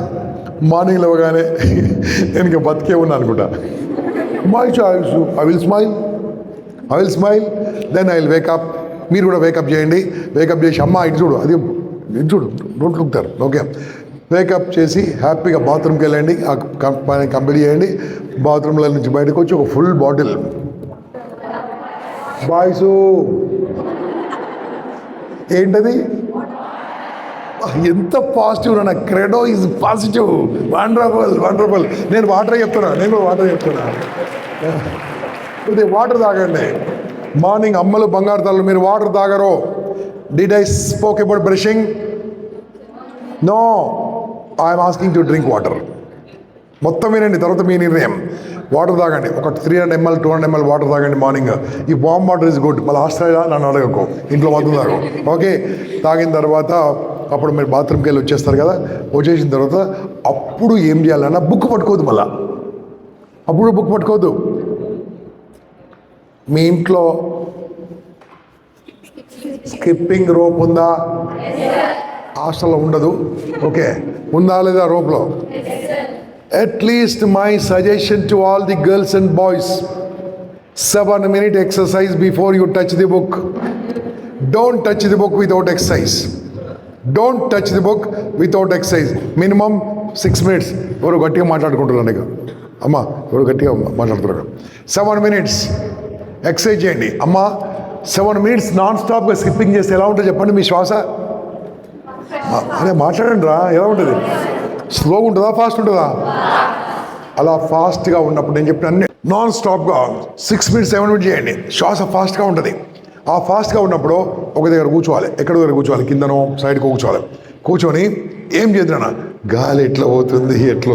మార్నింగ్ లేవగానే నేను ఇంకా బతికే ఉన్నా అనుకుంటా. My choice, I will smile, then I will wake up. మీరు కూడా వేకప్ చేయండి. వేకప్ చేసి అమ్మ ఇటు చూడు, అది ఇటు చూడు, don't look there. Okay, wake up చేసి హ్యాపీగా బాత్రూమ్కి వెళ్ళండి, ఆ పని కంప్లీట్ చేయండి. బాత్రూంలో నుంచి బయటకు వచ్చి ఒక ఫుల్ బాటిల్ బాయ్స్, ఏంటది, ఎంత పాజిటివ్ నా క్రెడో ఈజ్ పాజిటివ్, వండర్ఫుల్. నేను వాటర్ చెప్తున్నా, ఇది వాటర్ తాగండి. మార్నింగ్ అమ్మలు బంగారు తల్లు, మీరు వాటర్ తాగరు. Did I spoke about brushing? No, I'm asking to drink water. మొత్తం వినండి, తర్వాత మీ నిర్ణయం. వాటర్ తాగండి, ఒక 300 ml 200 ml వాటర్ తాగండి మార్నింగ్. ఈ వామ్ వాటర్ ఇస్ గుడ్. మళ్ళీ హాస్టల్ నన్ను అడగకు, ఇంట్లో మొత్తం తాగు. ఓకే, తాగిన తర్వాత అప్పుడు మీరు బాత్రూమ్కి వెళ్ళి వచ్చేస్తారు కదా. వచ్చేసిన తర్వాత అప్పుడు ఏం చేయాలన్నా బుక్ పట్టుకోవద్దు. మళ్ళీ అప్పుడు బుక్ పట్టుకోవద్దు. మీ ఇంట్లో స్కిప్పింగ్ రోప్ ఉందా? హాస్టల్లో ఉండదు. ఓకే, ఉందా లేదా రోప్లో? At least my suggestion to all the girls and boys, 7-minute exercise before you touch the book. Don't touch the book without exercise. Don't touch the book without exercise. Minimum 6 minutes. ఎవరు గట్టిగా మాట్లాడుకుంటున్నారు నీకు, అమ్మ ఎవరు గట్టిగా మాట్లాడుతున్నారు. 7 minutes ఎక్సర్సైజ్ చేయండి. అమ్మ 7 minutes నాన్ స్టాప్గా స్కిప్పింగ్ చేస్తే ఎలా ఉంటుంది చెప్పండి మీ శ్వాస? అదే మాట్లాడండి రా, ఎలా ఉంటుంది? స్లోగా ఉంటుందా, ఫాస్ట్ ఉంటుందా? అలా ఫాస్ట్గా ఉన్నప్పుడు నేను చెప్పిన అన్ని నాన్ స్టాప్గా 6 minutes 7 minutes చేయండి. శ్వాస ఫాస్ట్గా ఉంటుంది. ఆ ఫాస్ట్గా ఉన్నప్పుడు ఒక దగ్గర కూర్చోవాలి. ఎక్కడ దగ్గర కూర్చోవాలి? కిందనో సైడ్కో కూర్చోవాలి. కూర్చొని ఏం చేద్దానా, గాలి ఎట్లా పోతుంది, ఎట్లా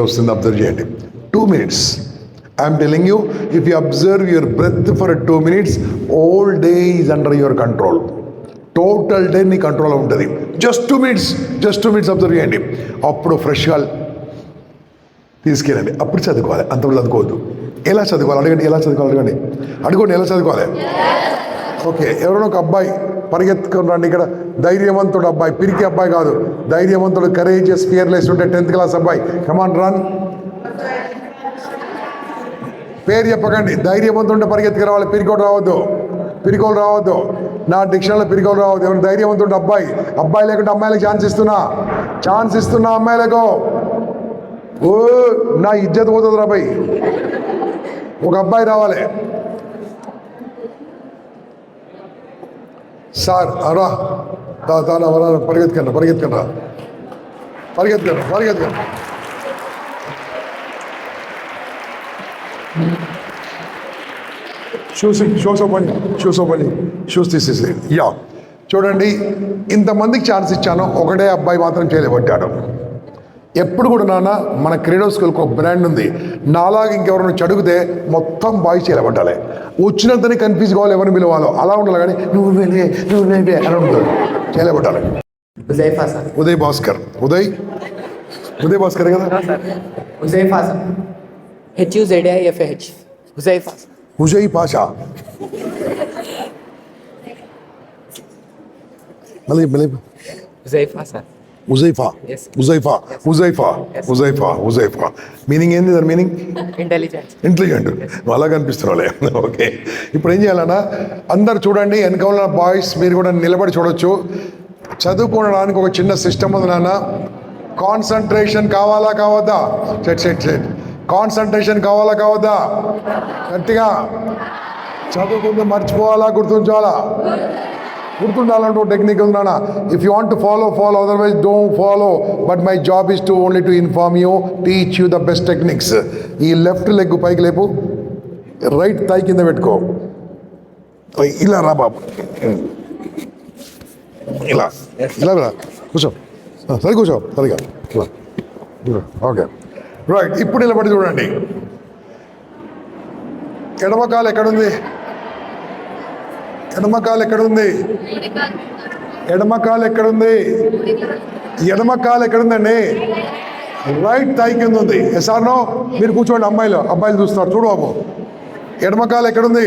వస్తుంది అబ్జర్వ్ చేయండి. 2 minutes. I'm telling you, if you observe your breath for 2 minutes, all day is under your control. Total day నీ కంట్రోల్లో ఉంటుంది. జస్ట్ 2 minutes అబ్జర్వ్ చేయండి. అప్పుడు ఫ్రెష్గా తీసుకెళ్ళండి. అప్పుడు చదువుకోవాలి, అంతవరకు చదువుకోవద్దు. ఎలా చదువుకోవాలి అడగండి, ఎలా చదువుకోవాలి? ఓకే, ఎవరైనా ఒక అబ్బాయి పరిగెత్తుకుని రండి. ఇక్కడ ధైర్యవంతుడు అబ్బాయి, పిరికి అబ్బాయి కాదు, ధైర్యవంతుడు, కరేజియస్, ఫియర్లెస్ ఉంటే 10th class అబ్బాయి. కమాన్ రన్. పేరు చెప్పకండి. ధైర్యవంతుంటే పరిగెత్తుకు రావాలి, పిరికోలు రావద్దు. నా డిక్షనరీలో పిరికోలు రావద్దు. ఎవరు ధైర్యవంతుంటే అబ్బాయి లేకుంటే అమ్మాయిలకు ఛాన్స్ ఇస్తున్నా అమ్మాయిలకు. ఓ నా ఇజ్జత్ పోతుంది రా భయ్. ఒక అబ్బాయి రావాలి. సార్ అరా పరిగెత్తుకండి. షూస్ తీసేసి యా చూడండి. ఇంతమందికి ఛాన్స్ ఇచ్చాను, ఒకటే అబ్బాయి మాత్రం చేయలేబట్టాడు. ఎప్పుడు కూడా నాన్న మన క్రీడో స్కూల్కి ఒక బ్రాండ్ ఉంది. నాలాగా ఇంకెవరైనా చదివితే మొత్తం బాయ్స్ చేయలేబట్టాలి. వచ్చినంతనే కన్ఫ్యూజ్ కావాలి, ఎవరిని పిలవాలో అలా ఉండాలి. కానీ నువ్వు అని ఉంటుంది, చేయలేబట్టాలి. ఉదయ్ భాస్కర్ కదా? హుజై పాషా. మళ్ళీ ఉజైఫా మీనింగ్ ఏంది? దాని మీనింగ్ ఇంటెలిజెంట్. అలా కనిపిస్తున్నావులే. ఓకే, ఇప్పుడు ఏం చేయాలన్నా అందరు చూడండి, వెనకాల బాయ్స్ మీరు కూడా నిలబడి చూడొచ్చు. చదువుకోవడానికి ఒక చిన్న సిస్టమ్ ఉంది నాన్న. కాన్సన్ట్రేషన్ కావాలా కావద్దా? సెట్ కాన్సన్ట్రేషన్ కావాలా కావద్దా? గట్టిగా. చదువుకుంటూ మర్చిపోవాలా, గుర్తుంచాలా? గుర్తుండాలంటూ టెక్నిక్ ఉందా? If you want to follow, otherwise don't follow. But my job is to only to inform you, teach you the best techniques. ఈ లెఫ్ట్ లెగ్ పైకి లేపు, రైట్ థై కింద పెట్టుకో. ఇలా రా బాబు, ఇలా ఇలా రా, కూర్చో, సరి కూర్చో, సరిగా ఇలా. Okay right. ఇప్పుడు నిలబడి చూడండి. ఎడమకాలు ఎక్కడుంది? ఎడమకాలు ఎక్కడుంది? ఎడమకాలు ఎక్కడుంది? ఎడమకాలు ఎక్కడుందండి? రైట్ థై కింద ఉంది. Yes or no? మీరు కూర్చోండి. అబ్బాయిలు చూస్తున్నారు, చూడు బాబు. ఎడమకాలు ఎక్కడుంది?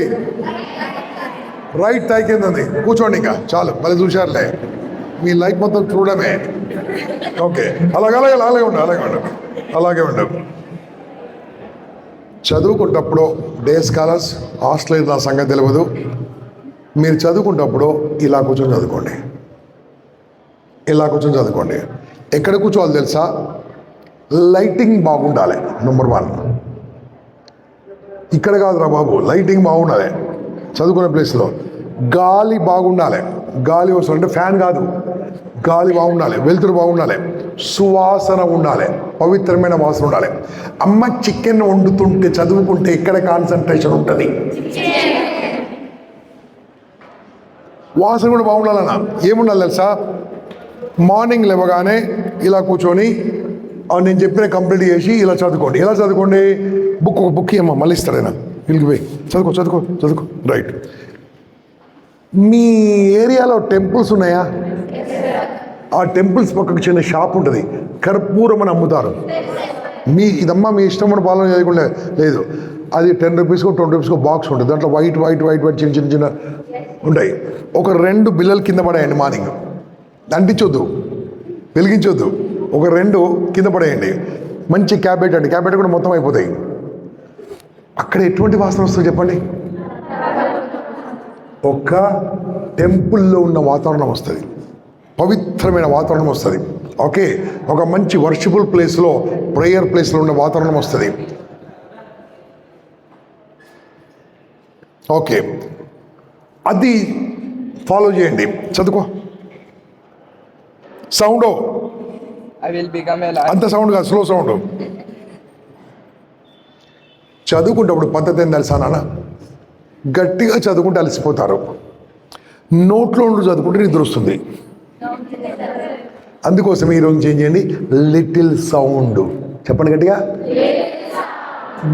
రైట్ థై కింద ఉంది. కూర్చోండి, ఇంకా చాలు, మళ్ళీ చూశారులే. మీ లైఫ్ మొత్తం చూడమే. ఓకే, అలాగే ఉండవు. చదువుకుంటప్పుడు డే స్కాలర్స్, హాస్టల్ నా సంగతి తెలియదు. మీరు చదువుకుంటప్పుడు ఇలా కూర్చొని చదువుకోండి. ఎక్కడ కూర్చోవాలి తెలుసా? లైటింగ్ బాగుండాలి. నెంబర్ 1. ఇక్కడ కాదురా బాబు, లైటింగ్ బాగుండాలి. చదువుకునే ప్లేస్లో గాలి బాగుండాలి. గాలి వస్తుందంటే ఫ్యాన్ కాదు, గాలి బాగుండాలి, వెలుతురు బాగుండాలి, సువాసన ఉండాలి, పవిత్రమైన వాసన ఉండాలి. అమ్మ చికెన్ వండుతుంటే చదువుకుంటే ఎక్కడ కాన్సన్ట్రేషన్ ఉంటుంది? వాసన కూడా బాగుండాలన్నా. ఏముండాలి తెలుసా? మార్నింగ్ లేవగానే ఇలా కూర్చొని నేను చెప్పిన కంప్లీట్ చేసి ఇలా చదువుకోండి. ఎలా చదువుకోండి? ఒక బుక్ ఏమో మళ్ళీ ఇస్తాడైనా, వెళ్ళిపోయి చదువుకో. రైట్. మీ ఏరియాలో టెంపుల్స్ ఉన్నాయా? ఆ టెంపుల్స్ పక్కకు చిన్న షాప్ ఉంటుంది, కర్పూరం అని అమ్ముతారు. ఇదమ్మా మీ ఇష్టమైన పాలన చేయకుండా లేదు. అది 10 రూపీస్కో 20 రూపీస్కో బాక్స్ ఉంటుంది. దాంట్లో వైట్ చిన్న ఉంటాయి. ఒక 2 బిల్లలు కింద పడేయండి. మార్నింగ్ అంటించొద్దు, వెలిగించొద్దు. ఒక 2 కింద పడేయండి. మంచి క్యాబెట్ అండి, క్యాబెట్ కూడా మొత్తం అయిపోతాయి. అక్కడ ఎటువంటి వాసన వస్తుంది చెప్పండి? ఒక టెంపుల్లో ఉన్న వాతావరణం వస్తుంది, పవిత్రమైన వాతావరణం వస్తుంది. ఓకే, ఒక మంచి వర్షిబుల్ ప్లేస్లో, ప్రేయర్ ప్లేస్లో ఉన్న వాతావరణం వస్తుంది. ఓకే, అది ఫాలో చేయండి. చదువుకో. సౌండ్ అంత సౌండ్ కాదు, స్లో సౌండ్. చదువుకుంటప్పుడు పద్ధతి ఏం తెలుసా నాన్న? గట్టిగా చదువుకుంటే అలసిపోతారు. నోట్లో ఉండి చదువుకుంటే నిద్ర వస్తుంది. అందుకోసం ఈరోజు చేంజ్ చేయండి. లిటిల్ సౌండ్ చెప్పండి గట్టిగా.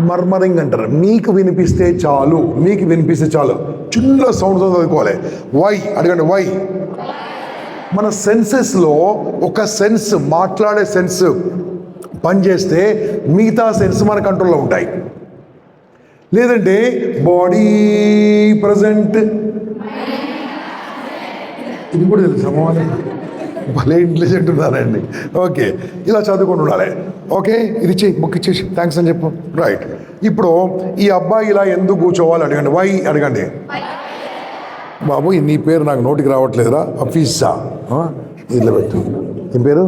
మర్మరింగ్ అంటారు. మీకు వినిపిస్తే చాలు. చిన్న సౌండ్తో చదువుకోవాలి. వై అడగండి. వై? మన సెన్సెస్లో ఒక సెన్స్, మాట్లాడే సెన్స్ పనిచేస్తే మిగతా సెన్స్ మన కంట్రోల్లో ఉంటాయి. లేదంటే బాడీ ప్రజెంట్, ఇది కూడా తెలుసు. భలే ఇంటెలిజెంట్ ఉన్నారండి. ఓకే, ఇలా చదువుకొని ఉండాలి. ఓకే, ఇది ఇచ్చి బుక్ ఇచ్చేసి థ్యాంక్స్ అని చెప్పు. రైట్. ఇప్పుడు ఈ అబ్బాయి ఇలా ఎందుకు కూర్చోవాలి అడగండి. వై అడగండి. బాబు నీ పేరు నాకు నోటికి రావట్లేదురా. హఫీజా, ఇలా పెట్టు. ఈ పేరు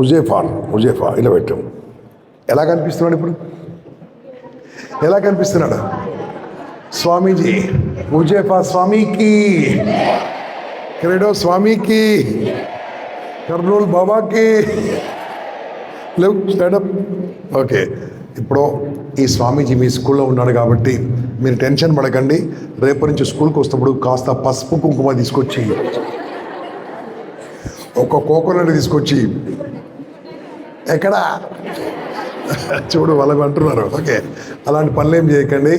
ఉజేఫా. ఇలా పెట్టు. ఎలా కనిపిస్తున్నాడు ఇప్పుడు? ఎలా కనిపిస్తున్నాడు? స్వామీజీ, ఉజేఫా స్వామికి, క్రెడో స్వామికి, కర్నూలు బాబాకి. లేవు, స్టాండప్. ఓకే, ఇప్పుడు ఈ స్వామీజీ మీ స్కూల్లో ఉన్నాడు కాబట్టి మీరు టెన్షన్ పడకండి. రేపటి నుంచి స్కూల్కి వస్తున్నప్పుడు కాస్త పసుపు కుంకుమ తీసుకొచ్చి, ఒక కోకోనట్ తీసుకొచ్చి, ఎక్కడ చూడు వాళ్ళకు అంటున్నారు. ఓకే, అలాంటి పనులు ఏం చేయకండి.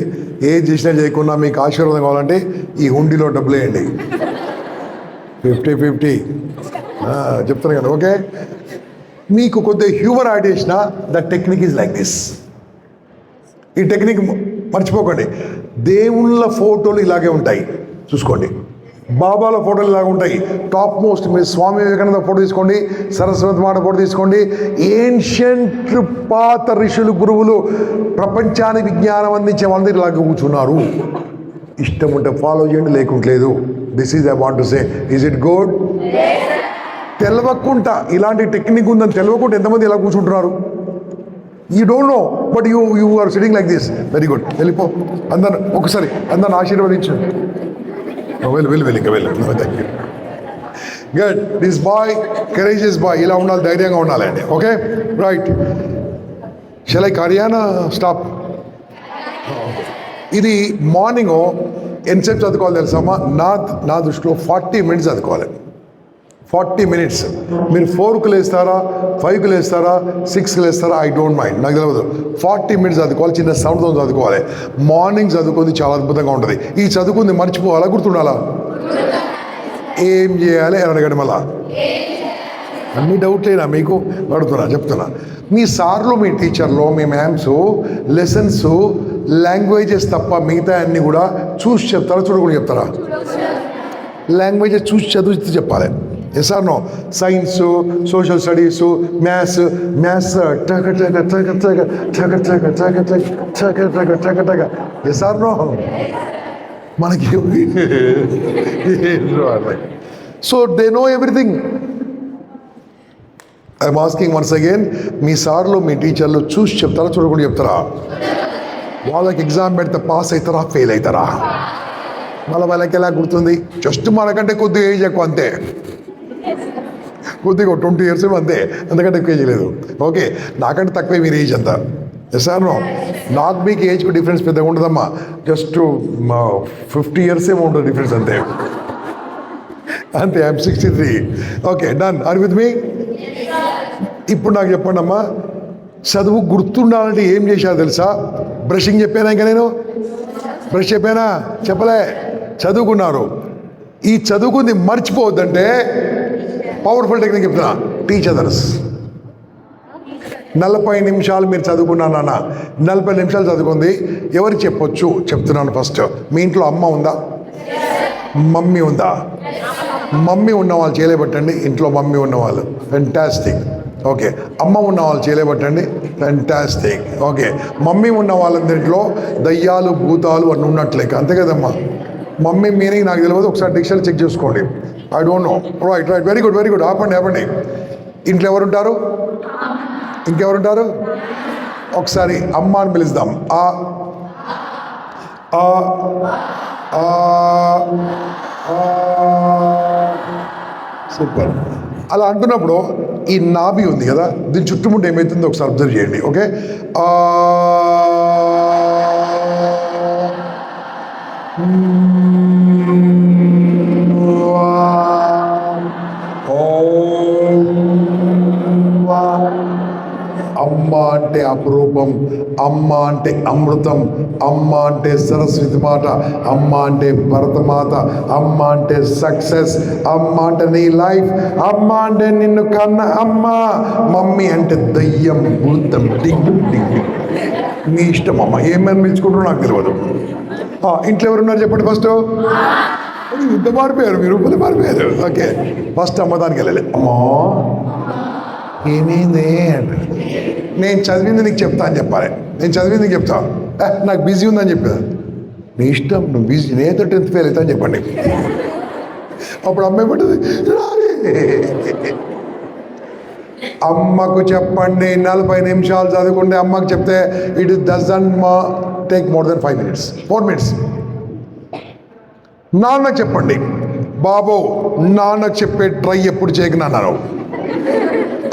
ఏది చేసినా చేయకుండా మీకు ఆశీర్వాదం కావాలంటే ఈ హుండీలో డబ్బులు వేయండి. 50-50 చెప్తాను కదా. ఓకే, మీకు కొద్దిగా హ్యూమర్ యాడ్ చేసిన the technique is like this. ఈ టెక్నిక్ మర్చిపోకండి. దేవుళ్ళ ఫోటోలు ఇలాగే ఉంటాయి, చూసుకోండి. బాబాల ఫోటోలు ఇలాగ ఉంటాయి. టాప్ మోస్ట్ మీరు స్వామి వివేకానంద ఫోటో తీసుకోండి, సరస్వతి మాత ఫోటో తీసుకోండి. ఏన్షియంట్ పాత ఋషులు, గురువులు, ప్రపంచానికి విజ్ఞానం అందించే వాళ్ళందరూ ఇలాగ కూర్చున్నారు. ఇష్టం ఉంటే ఫాలో చేయండి, లేకుంటలేదు. This is I want to say. Is it good? తెలవకుండా ఇలాంటి టెక్నిక్ ఉందని తెలవకుండా ఎంతమంది ఇలా కూర్చుంటున్నారు? You don't know, but you are sitting like this. Very good. వెళ్ళిపో. అందరు ఒకసారి అందరిని ఆశీర్వదించు. వెళ్ళు ఇంకా వెళ్ళు. Thank you. Good. This boy courageous boy, ఇలా ఉండాలి, ధైర్యంగా ఉండాలండి. Okay right. షల్ ఐ కార్యానా స్టాప్? ఇది మార్నింగ్ ఎంతసేపు చదువుకోవాలి తెలుసామా? నా దృష్టిలో 40 minutes చదువుకోవాలి. 40 minutes. మీరు 4కు లేస్తారా, 5కు లేస్తారా, 6కు లేస్తారా, ఐ డోంట్ మైండ్, నాకు తెలియదు. 40 minutes చదువుకోవాలి, చిన్న సౌండ్తో చదువుకోవాలి. మార్నింగ్ చదువుకుంది చాలా అద్భుతంగా ఉంటుంది. ఈ చదువుకుంది మర్చిపోవాలా, గుర్తుండాలా? ఏం చేయాలి అని అడగండి. మళ్ళా అన్ని డౌట్లేనా మీకు? చెప్తున్నా. మీ సార్లు, మీ టీచర్లు, మీ మ్యామ్స్ లెసన్స్ లాంగ్వేజెస్ తప్ప మిగతా అన్నీ కూడా చూసి చెప్తారా, చూడకుండా చెప్తారా? లాంగ్వేజెస్ చూసి చదివితే చెప్పాలి. Yes or no? Science, social studies, maths టక టక టక టక టక టక టక టక టక టక టక. Yes or no? మనకి so they know everything. I'm asking once again, మీ సార్లు, మీ టీచర్లు చూసి చెప్తారా, చూడకుండా చెప్తారా? వాళ్ళకి ఎగ్జామ్ పెడితే పాస్ అవుతారా, ఫెయిల్ అవుతారా? వాళ్ళకి ఎలా గుర్తుంది? జస్ట్ మనకంటే కొద్దిగా ఏజ్ ఎక్కువ, అంతే. కొద్దిగా 20 years అంతే, ఎందుకంటే ఎక్కువ ఏజ్ లేదు. ఓకే, నాకంటే తక్కువే మీరు ఏజ్ అంతా. Yes or no? నాకు మీకు ఏజ్కి డిఫరెన్స్ పెద్దగా ఉండదమ్మా. జస్ట్ 50 years ఉంటుంది డిఫరెన్స్, అంతే. I'm 63. Okay done. Are with me? ఇప్పుడు నాకు చెప్పండి అమ్మా, చదువు గుర్తుండాలంటే ఏం చేశారు తెలుసా? బ్రషింగ్ చెప్పానా? ఇంకా నేను బ్రష్ చెప్పానా? చెప్పలే. చదువుకున్నారు. ఈ చదువుకుంది మర్చిపోవద్దంటే పవర్ఫుల్ టెక్నిక్ చెప్తున్నా. Teach others. 40 నిమిషాలు మీరు చదువుకున్నాను నాన్న, 40 నిమిషాలు చదువుకుంది ఎవరికి చెప్పొచ్చు? చెప్తున్నాను. ఫస్ట్, మీ ఇంట్లో అమ్మ ఉందా? మమ్మీ ఉందా? మమ్మీ ఉన్నవాళ్ళు చేయలేబట్టండి. ఇంట్లో మమ్మీ ఉన్నవాళ్ళు ఫెంటాస్టిక్. ఓకే, అమ్మ ఉన్న వాళ్ళు చేయలేబట్టండి. ఫెంటాస్టిక్. ఓకే, మమ్మీ ఉన్న వాళ్ళందరిలో దయ్యాలు, భూతాలు అన్నీ ఉన్నట్లేక, అంతే కదమ్మా? మమ్మీ మీనింగ్ నాకు తెలియదు, ఒకసారి డిక్షనరీ చెక్ చేసుకోండి. I don't no. Right. Very good. ఆపండి. ఇంట్లో ఎవరుంటారు? ఇంకెవరుంటారు? ఒకసారి అమ్మ అని పిలుస్తాం. సూపర్. అలా అంటున్నప్పుడు ఈ నాభి ఉంది కదా, దీని చుట్టుముట్టు ఏమవుతుందో ఒకసారి అబ్జర్వ్ చేయండి. ఓకే, అమ్మ అంటే అపురూపం, అమ్మ అంటే అమృతం, అమ్మ అంటే సరస్వతి మాట, అమ్మ అంటే భరతమాత, అమ్మ అంటే సక్సెస్, అమ్మ అంటే నీ లైఫ్, అమ్మ అంటే నిన్ను కన్న అమ్మ. మమ్మీ అంటే దయ్యం, భూతం, మీ ఇష్టం అమ్మ. ఏమని పిలుచుకుంటారో నాకు తెలియదు. ఇంట్లో ఎవరున్నారు చెప్పండి ఫస్ట్? ఇంత మారిపోయారు మీరు, పది మారిపోయారు. ఓకే, ఫస్ట్ అమ్మదానికి వెళ్ళాలి. అమ్మా ఏమైంది అంటే, నేను చదివింది నీకు చెప్తా అని చెప్పాలి. నేను చదివింది నీకు చెప్తా, నాకు బిజీ ఉందని చెప్పాను. నీ ఇష్టం, నువ్వు బిజీ, నేతో 10th ఫెయిల్ అవుతా అని చెప్పండి. అప్పుడు అమ్మాయి పడుతుంది. అమ్మకు చెప్పండి 40 నిమిషాలు చదువుకుంటే అమ్మకు చెప్తే it doesn't take more than 5 minutes, 4 minutes. నాన్నకు చెప్పండి, బాబు నాన్నకు చెప్పే ట్రై ఎప్పుడు చేయకనన్నారు.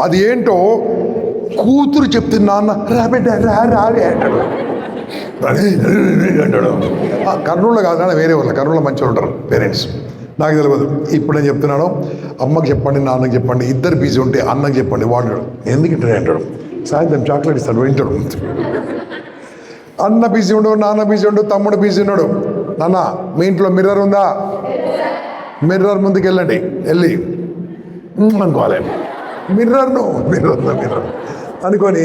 అది ఏంటో కూతురు చెప్తే నాన్న రాబిడ్డ రావే అంటాడు. అంటాడు. కర్నూలు కాదు నాన్న, వేరే వాళ్ళు కర్నూలు మంచిగా ఉంటారు పేరెంట్స్, నాకు తెలియదు. ఇప్పుడు నేను చెప్తున్నాను, అమ్మకి చెప్పండి, నాన్నకి చెప్పండి. ఇద్దరు బిజీ ఉంటే అన్నకి చెప్పండి. వాడు ఎందుకు ఇంటర్ అంటాడు, సాయంత్రం చాక్లెట్ ఇస్తాడు, వింటాడు. అన్న బిజీ ఉండడు, నాన్న బిజీ ఉండడు, తమ్ముడు బిజీ ఉన్నాడు. నాన్న మీ ఇంట్లో మిర్రర్ ఉందా? మిర్రర్ ముందుకు వెళ్ళండి, వెళ్ళి అనుకోవాలి. మిర్రర్ అనుకొని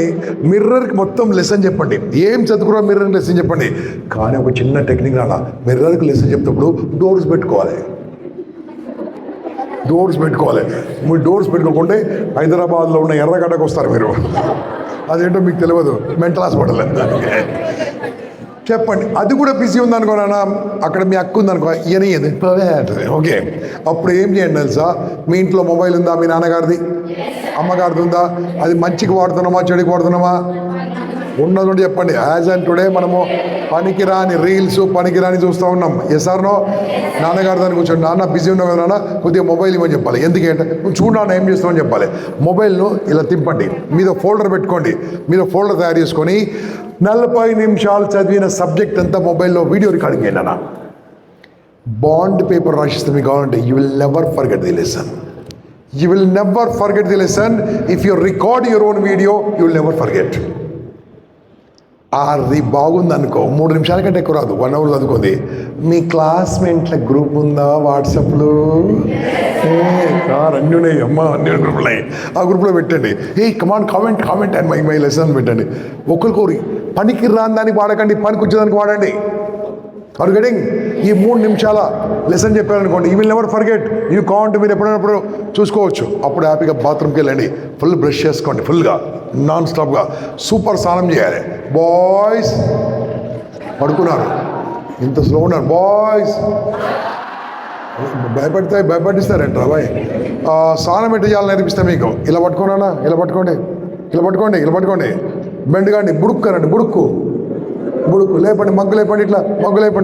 మిర్రర్కి మొత్తం లెసన్ చెప్పండి. ఏం చదువుకున్నా మిర్రర్కి లెసన్ చెప్పండి. కానీ ఒక చిన్న టెక్నిక్ రాలా, మిర్రర్కి లెసన్ చెప్తేప్పుడు డోర్స్ పెట్టుకోవాలి. మీరు డోర్స్ పెట్టుకోకుండా హైదరాబాద్లో ఉన్న ఎర్రగడ్డకు వస్తారు మీరు. అదేంటో మీకు తెలియదు, మెంటల్ హాస్పిటల్ చెప్పండి. అది కూడా బిజీ ఉందనుకో నాన్న, అక్కడ మీ అక్క ఉందనుకో, ఇయన అంటుంది. ఓకే, అప్పుడు ఏం చేయండి తెలుసా? మీ ఇంట్లో మొబైల్ ఉందా? మీ నాన్నగారిది, అమ్మగారిది ఉందా? అది మంచికి వాడుతున్నామా, చెడుకి వాడుతున్నామా? ఉన్నది నుండి చెప్పండి. యాజ్ అండ్ టుడే మనము పనికిరాని రీల్స్ పనికిరాని చూస్తూ ఉన్నాం. ఎస్ఆర్నో నాన్నగారు దాన్ని కూర్చోండి, నాన్న బిజీ ఉన్నావు కదా నాన్న, కొద్దిగా మొబైల్ ఇవ్వని చెప్పాలి. ఎందుకంటే నువ్వు చూడు నాన్న ఏం చేస్తావని చెప్పాలి. మొబైల్ను ఇలా తింపండి, మీద ఫోల్డర్ పెట్టుకోండి, మీద ఫోల్డర్ తయారు చేసుకొని 40 నిమిషాలు చదివిన సబ్జెక్ట్ అంతా మొబైల్లో వీడియో రికార్డింగ్ అయ్యింది అన్న. బాండ్ పేపర్ రాసిస్తే మీకు కావాలంటే you will never forget the lesson. You will never forget the lesson. If you record your own video, you will never forget. అది బాగుంది అనుకో, 3 నిమిషాల కంటే ఎక్కువ రాదు, 1 అవర్ చదువుకుంది. మీ క్లాస్మేట్ల గ్రూప్ ఉందా వాట్సాప్లో? అన్నీ ఉన్నాయి అమ్మ, అన్ని గ్రూపులు ఉన్నాయి. ఆ గ్రూప్లో పెట్టండి. Command comment and my lesson పెట్టండి. ఒకరికొరి పనికి రాని దానికి వాడకండి, పనికి వచ్చేదానికి వాడండి. Are getting? ఈ 3 నిమిషాల లెసన్ చెప్పారనుకోండి, you will never forget. You can't, మీరు ఎప్పుడైనప్పుడు చూసుకోవచ్చు. అప్పుడు హ్యాపీగా బాత్రూమ్కి వెళ్ళండి, ఫుల్ బ్రష్ చేసుకోండి, ఫుల్గా నాన్ స్టాప్గా సూపర్ స్నానం చేయాలి. బాయ్స్ పడుకున్నారు, ఇంత స్లో ఉన్నారు బాయ్స్, భయపడిస్తారంటారా బాయ్? స్నానం ఎట్టు చేయాలని నేర్పిస్తే మీకు. ఇలా పట్టుకున్నానా, ఇలా పట్టుకోండి, బెండుగాండి, బుడుక్కరండి, బుడుక్కు లేపండి, మగ్గు లేపండి,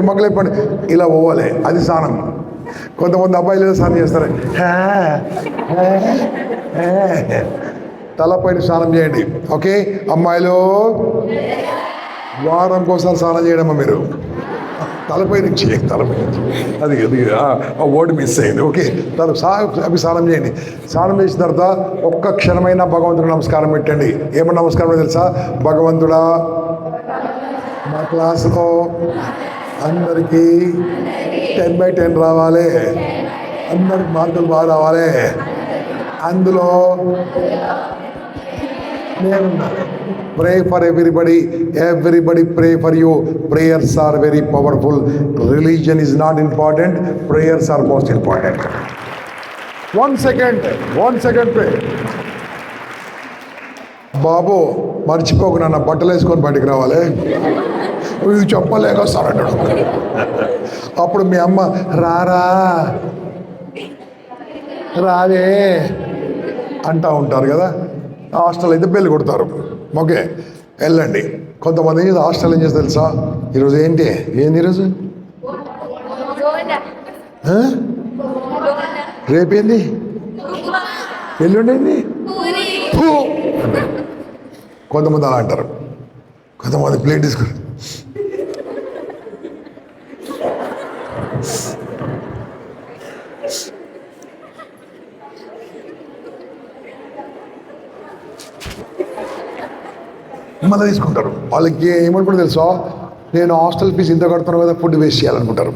మగ్గు లేపండి, ఇలా పోవాలి. అది స్నానం. కొంతమంది అబ్బాయిలు స్నానం చేస్తారు, తలపైన స్నానం చేయండి. ఓకే అమ్మాయిలు, వారంకి ఒకసారి స్నానం చేయడమ్మా మీరు, తలపై నుంచి అది ఆ వర్డ్ మిస్ అయింది. ఓకే, అవి స్నానం చేయండి. స్నానం చేసిన తర్వాత ఒక్క క్షణమైనా భగవంతుడు నమస్కారం పెట్టండి. ఏమన్నా నమస్కారం తెలుసా? భగవంతుడా, మా క్లాసులో అందరికీ 10/10 రావాలి, అందరికి మార్కులు బాగా రావాలి, అందులో నేనున్నాను. Pray for everybody pray for you. Prayers are very powerful. Religion is not important, prayers are most important. 1 second pray. బాబు మర్చిపోకు నాన్న, బట్టలు వేసుకొని బయటికి రావాలి, ఇవి చెప్పలేక సరంటాడు. అప్పుడు మీ అమ్మ రాదే అంటూ ఉంటారు కదా. హాస్టల్ అయితే బెల్లి కొడతారు. ఓకే, వెళ్ళండి. కొంతమంది హాస్టల్ ఏం చేస్తారు తెలుసా? ఈరోజు ఏంటి ఈరోజు రేపేంది, ఎల్లుండేంది, కొంతమంది అలా అంటారు. కొంతమంది ప్లేట్ తీసుకుని మళ్ళీ తీసుకుంటారు. వాళ్ళకి ఏమనుకుంటారు తెలుసా? నేను హాస్టల్ ఫీజు ఇంత కడుతున్నాను కదా, ఫుడ్ వేస్ట్ చేయాలనుకుంటారు.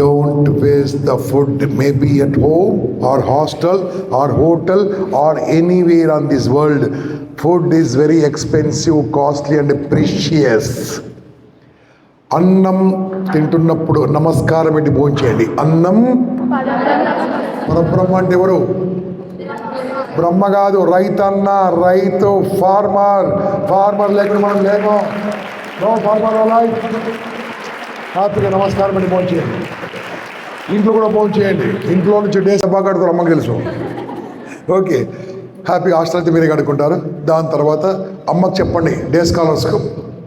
Don't waste the food, maybe at home or hostel or hotel or anywhere on this world. Food is very expensive, costly and precious. అన్నం తింటున్నప్పుడు నమస్కారం పెట్టి భోజనం చేయండి. అన్నం పరబ్రహ్మ అంటే ఎవరు? బ్రహ్మ కాదు, రైతన్న, రైతు, ఫార్మర్ లేకుండా మనం లేము. No farmer life. హ్యాపీగా నమస్కారం పెట్టి భోజనం చేయండి. ఇంట్లో కూడా భోజనం చేయండి. ఇంట్లో నుంచి డే సభా కడతారు, అమ్మకి తెలుసు. ఓకే, హ్యాపీగా హాస్టల్ అయితే మీరే కడుక్కుంటారు. దాని తర్వాత అమ్మకి చెప్పండి, డే స్కాలర్స్కు,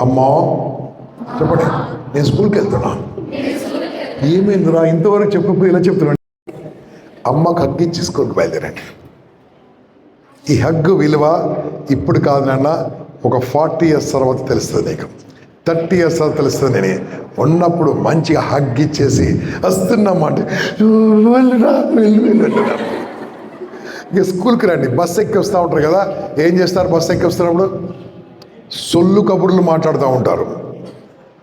అమ్మా చెప్పండి నేను స్కూల్కి వెళ్తున్నా. ఏమైందిరా ఇంతవరకు చెప్పకపోయి ఇలా చెప్తున్నాను. అమ్మకు హగ్గిచ్చి స్కూల్కి బయలుదేరండి. ఈ హగ్గు విలువ ఇప్పుడు కాదు నాన్న, ఒక 40 years తర్వాత తెలుస్తుంది నీకు, 30 years తర్వాత తెలుస్తుంది. నేను ఉన్నప్పుడు మంచిగా హగ్ ఇచ్చేసి వస్తున్నామంటే ఇక స్కూల్కి రండి. బస్సు ఎక్కి వస్తూ ఉంటారు కదా, ఏం చేస్తారు? బస్సు ఎక్కి వస్తున్నప్పుడు సొల్లు కబుర్లు మాట్లాడుతూ ఉంటారు.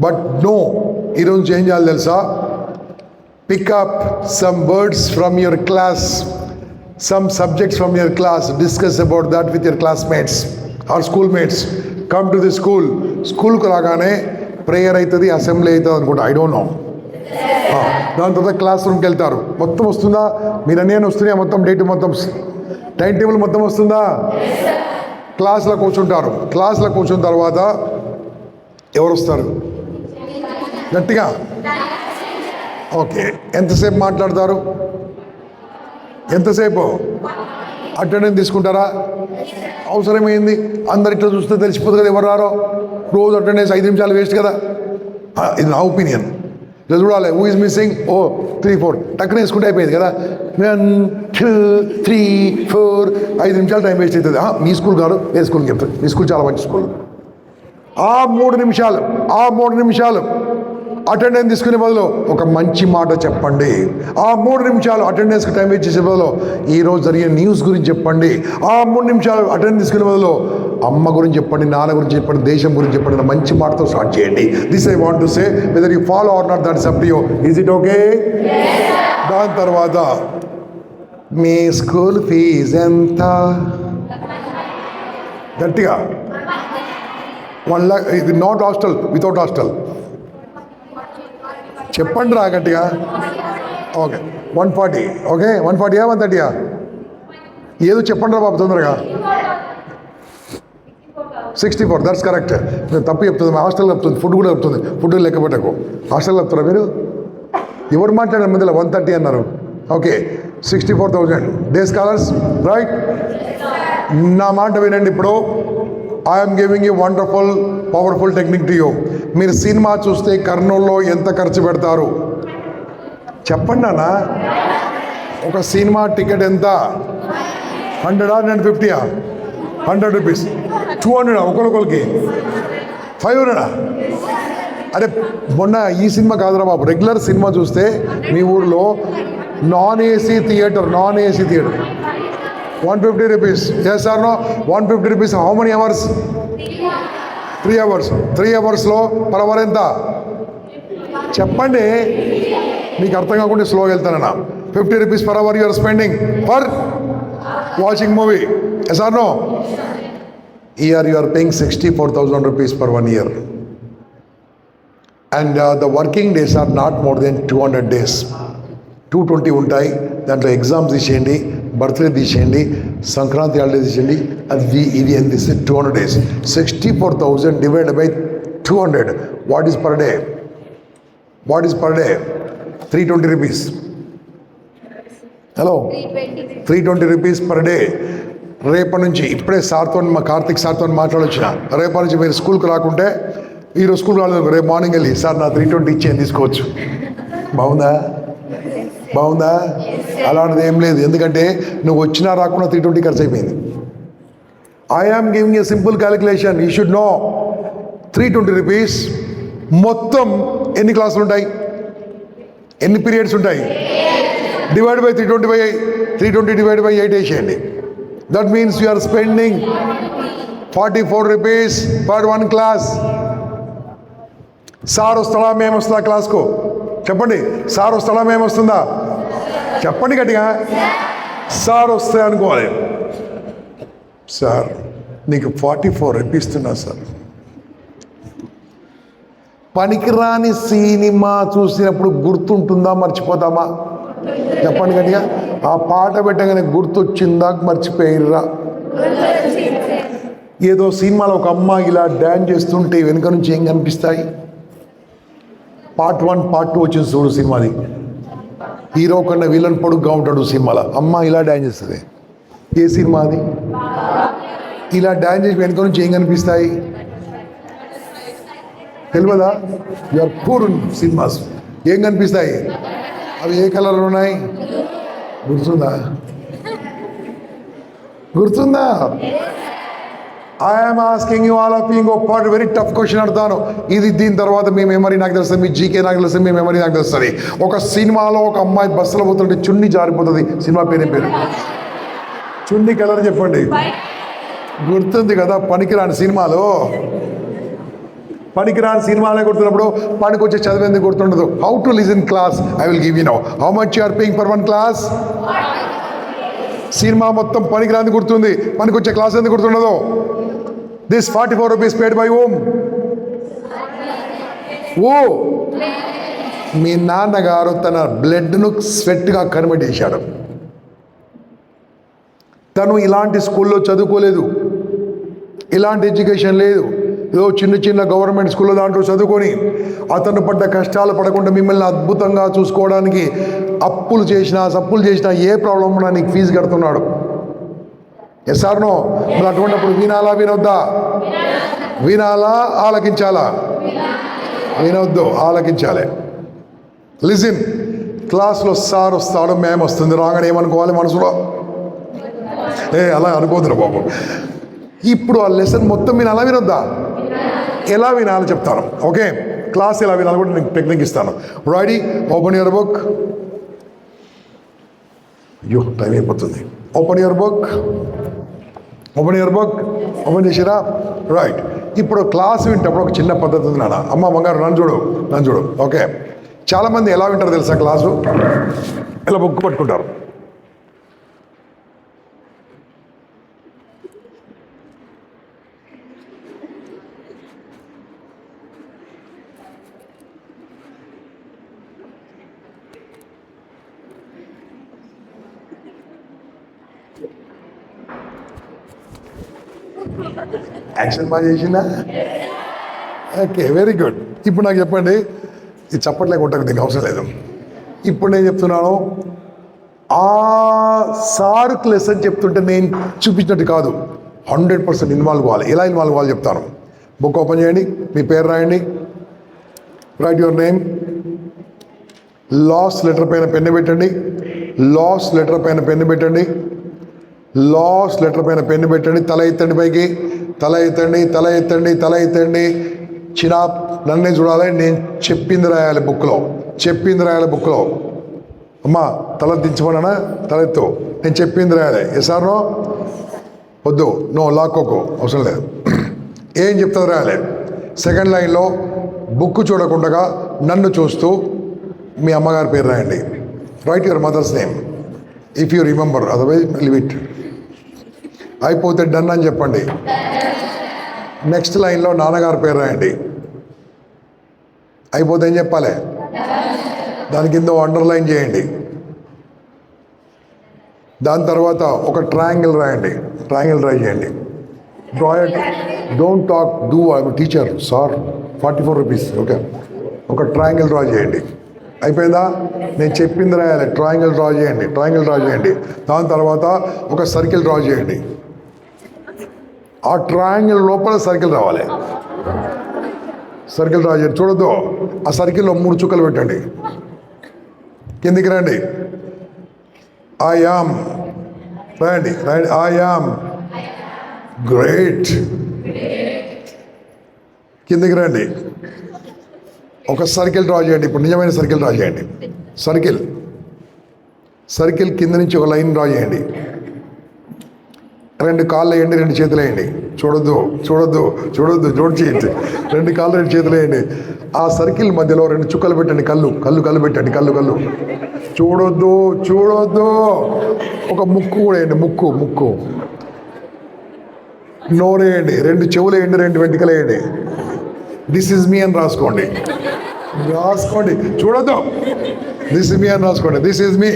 బట్ నో, ఈరోజు ఏం చేయాలి తెలుసా? Pick up some words from your class, some subjects from your class, discuss about that with your classmates or schoolmates. Come to the school. స్కూల్కి రాగానే ప్రేయర్ అవుతుంది, అసెంబ్లీ అవుతుంది అనుకుంటా, ఐ డోంట్ నో. దాని తర్వాత క్లాస్ రూమ్కి వెళ్తారు. మొత్తం వస్తుందా? మీరు అన్నీ వస్తున్నాయా? మొత్తం డేట్ మొత్తం టైం టేబుల్ మొత్తం వస్తుందా? క్లాస్లో కూర్చుంటారు. క్లాస్లో కూర్చున్న తర్వాత ఎవరు వస్తారు? గట్టిగా ఓకే. ఎంతసేపు మాట్లాడతారు? ఎంతసేపు? అటెండెన్స్ తీసుకుంటారా? అవసరమైంది. అందరు ఇట్లా చూస్తే తెలిసిపోతుంది కదా ఎవరు రారో. రోజు అటెండెన్స్ 5 నిమిషాలు వేస్ట్ కదా. ఇది నా ఒపీనియన్. ఇలా చూడాలి, హూ ఈజ్ మిస్సింగ్, 3 4 టక్కున వేసుకుంటే అయిపోయింది కదా. 1 2 3 4 5 నిమిషాలు టైం వేస్ట్ అవుతుంది. మీ స్కూల్ కాదు, ఏ స్కూల్కి చెప్తారు. మీ స్కూల్ చాలా మంచి స్కూల్. ఆ 3 నిమిషాలు అటెండెన్స్ తీసుకునే బదులు ఒక మంచి మాట చెప్పండి. ఆ 3 నిమిషాలు అటెండెన్స్కి టైం వేస్ట్ చేసే బదులు ఈరోజు జరిగిన న్యూస్ గురించి చెప్పండి. ఆ 3 నిమిషాలు అటెండెన్స్ తీసుకునే బదులు అమ్మ గురించి చెప్పండి, నాన్న గురించి చెప్పండి, దేశం గురించి చెప్పండి. మంచి మాటతో స్టార్ట్ చేయండి. This I want to say, whether you follow are not, that is up to you. Is it okay? దాని తర్వాత మీ స్కూల్ ఫీజు ఎంత? గట్టిగా 1 lakh. ఇది నాట్ హాస్టల్, వితౌట్ హాస్టల్. చెప్పండి రా గట్టిగా. ఓకే 140. ఓకే 140యా 130యా? ఏదో చెప్పండి రా బాబు తొందరగా. 64. That's correct. నేను తప్పు చెప్తుంది, హాస్టల్ చెప్తుంది, ఫుడ్ కూడా చెప్తుంది. ఫుడ్ లెక్క పెట్టకు. హాస్టల్ చెప్తారా మీరు? ఎవరు మాట్లాడారు మధ్యలో 130 అన్నారు? Okay 64,000 day scholars, right? నా మాట వినండి. ఇప్పుడు I'm giving you wonderful powerful technique to you. మీరు సినిమా చూస్తే కర్నూలులో ఎంత ఖర్చు పెడతారు చెప్పండి అన్న. ఒక సినిమా టికెట్ ఎంత? 100 150? 100 రూపీస్. 200 ఒకరికొకరికి? 500? అరే మొన్న ఈ సినిమా కాదురా బాబు, రెగ్యులర్ సినిమా చూస్తే మీ ఊర్లో non AC theatre 150 rupees. Yes or no? 150 rupees. How many hours? 3 hours. 3 అవర్స్లో పర్ అవర్ ఎంత చెప్పండి. మీకు అర్థం కాకుండా స్లోగా వెళ్తానన్నా. 50 rupees per hour you're spending for watching movie. Yes or no? Year you are paying 64,000 rupees per 1 year. And the working days are not more than 200 days. 220 ఉంటాయి. దాంట్లో ఎగ్జామ్స్ తీసేయండి, బర్త్డే తీసేయండి, సంక్రాంతి హాలిడే తీసేయండి. అది ఇది ఎంత తీస్తే 200 days. 64,000 divided by 200. What is per day? 320 rupees. Hello, 320 rupees per day. రేపటి నుంచి ఇప్పుడే సార్తో, మా కార్తిక్ సార్తో మాట్లాడొచ్చిన. రేపటి నుంచి మీరు స్కూల్కి రాకుంటే, ఈరోజు స్కూల్ రాలేదు, రేపు మార్నింగ్ వెళ్ళి సార్ నా 320 ఇచ్చేయని తీసుకోవచ్చు. బాగుందా? అలాంటిది ఏం లేదు. ఎందుకంటే నువ్వు వచ్చినా రాకుండా 320 ఖర్చు అయిపోయింది. I am giving a simple calculation. You should know. 320 rupees మొత్తం ఎన్ని క్లాసులు ఉంటాయి? ఎన్ని పీరియడ్స్ ఉంటాయి? డివైడ్ బై 320 డివైడ్ బై 8 వేసేయండి. That means you are spending 44 rupees per 1 class. Sir వస్తాడా మేము వస్తుందా క్లాస్కు? చెప్పండి. సార్ వస్తాడా మేము వస్తుందా? చెప్పండి గట్టిగా. సార్ వస్తే అనుకోవాలి. సార్ నీకు 44 రూపీస్ ఇస్తున్నా సార్. పనికిరాని సినిమా చూసినప్పుడు గుర్తుంటుందా, మర్చిపోతామా? చెప్పండి గట్టిగా. ఆ పాట పెట్టగానే గుర్తొచ్చిందా, మర్చిపోయిర్రా? ఏదో సినిమాలో ఒక అమ్మాయి ఇలా డ్యాన్స్ చేస్తుంటే వెనుక నుంచి ఏం కనిపిస్తాయి? పార్ట్ 1 పార్ట్ 2 వచ్చింది చూడు సినిమాది. హీరో కన్నా విలన్ పొడుగ్గా ఉంటాడు సినిమాలో. అమ్మ ఇలా డ్యాన్స్ చేస్తుంది. ఏ సినిమా అది? ఇలా డ్యాన్స్ చేసి వెనుక నుంచి ఏం కనిపిస్తాయి తెలియదా? You're poor cinemas. ఏం కనిపిస్తాయి? అవి ఏ కలర్లో ఉన్నాయి? గుర్తుందా? I'm asking you all of you ఇంకో వెరీ టఫ్ క్వశ్చన్ అడుగుతాను. ఇది దీని తర్వాత మీ మెమరీ నాకు తెలుస్తుంది, మీ జీకే నాకు తెలుస్తుంది, మీ మెమరీ నాకు తెలుస్తుంది. ఒక సినిమాలో ఒక అమ్మాయి బస్సులో పోతుంటే చున్నీ జారిపోతుంది. సినిమా పేరు చున్నీ కలర్ చెప్పండి. గుర్తుంది కదా? పనికిరాని సినిమాలో గుర్తున్నప్పుడు పనికి వచ్చే చదువు ఎందుకు గుర్తుండదు? How to listen class I will give you now. How much you are paying for 1 class? Cinema మొత్తం పనికిరాని గుర్తుంది, పనికి వచ్చే క్లాస్ ఎందుకు గుర్తుండదు? This 44 rupees paid by home. మీ నాన్నగారు తన బ్లడ్ను స్వెట్గా కన్వర్ట్ చేశాడు. తను ఇలాంటి స్కూల్లో చదువుకోలేదు, ఇలాంటి ఎడ్యుకేషన్ లేదు. ఏదో చిన్న గవర్నమెంట్ స్కూల్లో దాంట్లో చదువుకొని అతను పడ్డ కష్టాలు పడకుండా మిమ్మల్ని అద్భుతంగా చూసుకోవడానికి అప్పులు చేసినా సప్పులు చేసినా ఏ ప్రాబ్లం ఉన్నా నీకు ఫీజు కడుతున్నాడు. Yes or no? మరి అటువంటిప్పుడు వినాలా వినొద్దా? వినాలా ఆలకించాలా? వినొద్దు, ఆలకించాలి. లిజన్, క్లాస్లో సార్ వస్తాడు, మ్యామ్ వస్తుంది, రాగానే ఏమనుకోవాలి మనసులో? అలా అనుకోదురా బాబు. ఇప్పుడు ఆ లెసన్ మొత్తం వినాలా వినొద్దా? ఎలా వినాలో చెప్తాను. ఓకే, క్లాస్ ఎలా వినాలి కూడా నేను టెక్నిక్ ఇస్తాను. రెడీ? Open your book. అయ్యో టైం అయిపోతుంది. Open your book. Open your book. Open చేసిరా? రైట్. ఇప్పుడు క్లాస్ వింటప్పుడు ఒక చిన్న పద్ధతి ఉంది నాన్న. అమ్మ బంగారు నన్ను చూడు, నన్ను చూడు. ఓకే, చాలామంది ఎలా వింటారు తెలుసా క్లాసు? ఇలా బుక్ పట్టుకుంటారు. యాక్షన్ బాగా చేసిందా? Okay, very good. ఇప్పుడు నాకు చెప్పండి, ఇది చప్పట్లే కొట్టకు, దీనికి అవసరం లేదు. ఇప్పుడు నేను చెప్తున్నాను, ఆ సార్కి లెసన్ చెప్తుంటే నేను చూపించినట్టు కాదు, 100% ఇన్వాల్వ్ కావాలి. ఎలా ఇన్వాల్వ్ కావాలి చెప్తాను. బుక్ ఓపెన్ చేయండి, మీ పేరు రాయండి. Right your name. Last letter పైన పెన్ను పెట్టండి. లాస్ట్ లెటర్ పైన పెన్ను పెట్టండి. లాస్ట్ లెటర్ పైన పెన్ను పెట్టండి. తల ఎత్తండి పైకి, తల ఎత్తండి, తల ఎత్తండి, తల ఎత్తండి. చిన్న నన్నే చూడాలి, నేను చెప్పింది రాయాలి బుక్లో, చెప్పింది రాయాలి బుక్లో. అమ్మా తల దించమన్నా, తలెత్తు, నేను చెప్పింది రాయాలి. Yes or no? వద్దు, నో, లాక్కోకు, అవసరం లేదు. ఏం చెప్తుంది రాయాలి. సెకండ్ లైన్లో బుక్ చూడకుండా నన్ను చూస్తూ మీ అమ్మగారి పేరు రాయండి. Right your mother's name if you remember, otherwise leave it. అయిపోతే డన్ అని చెప్పండి. నెక్స్ట్ లైన్లో నాన్నగారి పేరు రాయండి. అయిపోతే ఏం చెప్పాలి? దాని కింద అండర్లైన్ చేయండి. దాని తర్వాత ఒక ట్రయాంగిల్ రాయండి. ట్రయాంగిల్ డ్రా చేయండి. Draw it, don't talk, do. I teacher sir, 44 rupees. Okay, ఒక ట్రయాంగిల్ డ్రా చేయండి. అయిపోయిందా? నేను చెప్పింది రాయాలి. ట్రయాంగిల్ డ్రా చేయండి, ట్రయాంగిల్ డ్రా చేయండి. దాని తర్వాత ఒక సర్కిల్ డ్రా చేయండి. ఆ ట్రయాంగిల్ లోపల సర్కిల్ రావాలి. సర్కిల్ డ్రా చేయండి. చూడొద్దు, ఆ సర్కిల్లో 3 చుక్కలు పెట్టండి. కిందికి రండి. ఐ యామ్, రండి రండి. I am great. కిందికి రండి. ఒక సర్కిల్ డ్రా చేయండి. ఇప్పుడు నిజమైన సర్కిల్ డ్రా చేయండి. సర్కిల్, సర్కిల్ కింద నుంచి ఒక లైన్ డ్రా చేయండి. 2 కాళ్ళు వేయండి, 2 చేతులు వేయండి. చూడొద్దు చూడొద్దు చూడొద్దు, జోడ్ చేయండి. 2 కాళ్ళు 2 చేతులు వేయండి. ఆ సర్కిల్ మధ్యలో 2 చుక్కలు పెట్టండి. కళ్ళు కళ్ళు కళ్ళు పెట్టండి. కళ్ళు కళ్ళు చూడొద్దు చూడొద్దు. ఒక ముక్కు కూడా వేయండి. ముక్కు ముక్కు. నోరు వేయండి. 2 చెవులు వేయండి, 2 వెంట్రుకలు వేయండి. దిస్ ఇస్ మీ అని రాసుకోండి. రాసుకోండి. చూడొద్దు. దిస్ ఇస్ మీ అని రాసుకోండి. దిస్ ఇస్ మీ.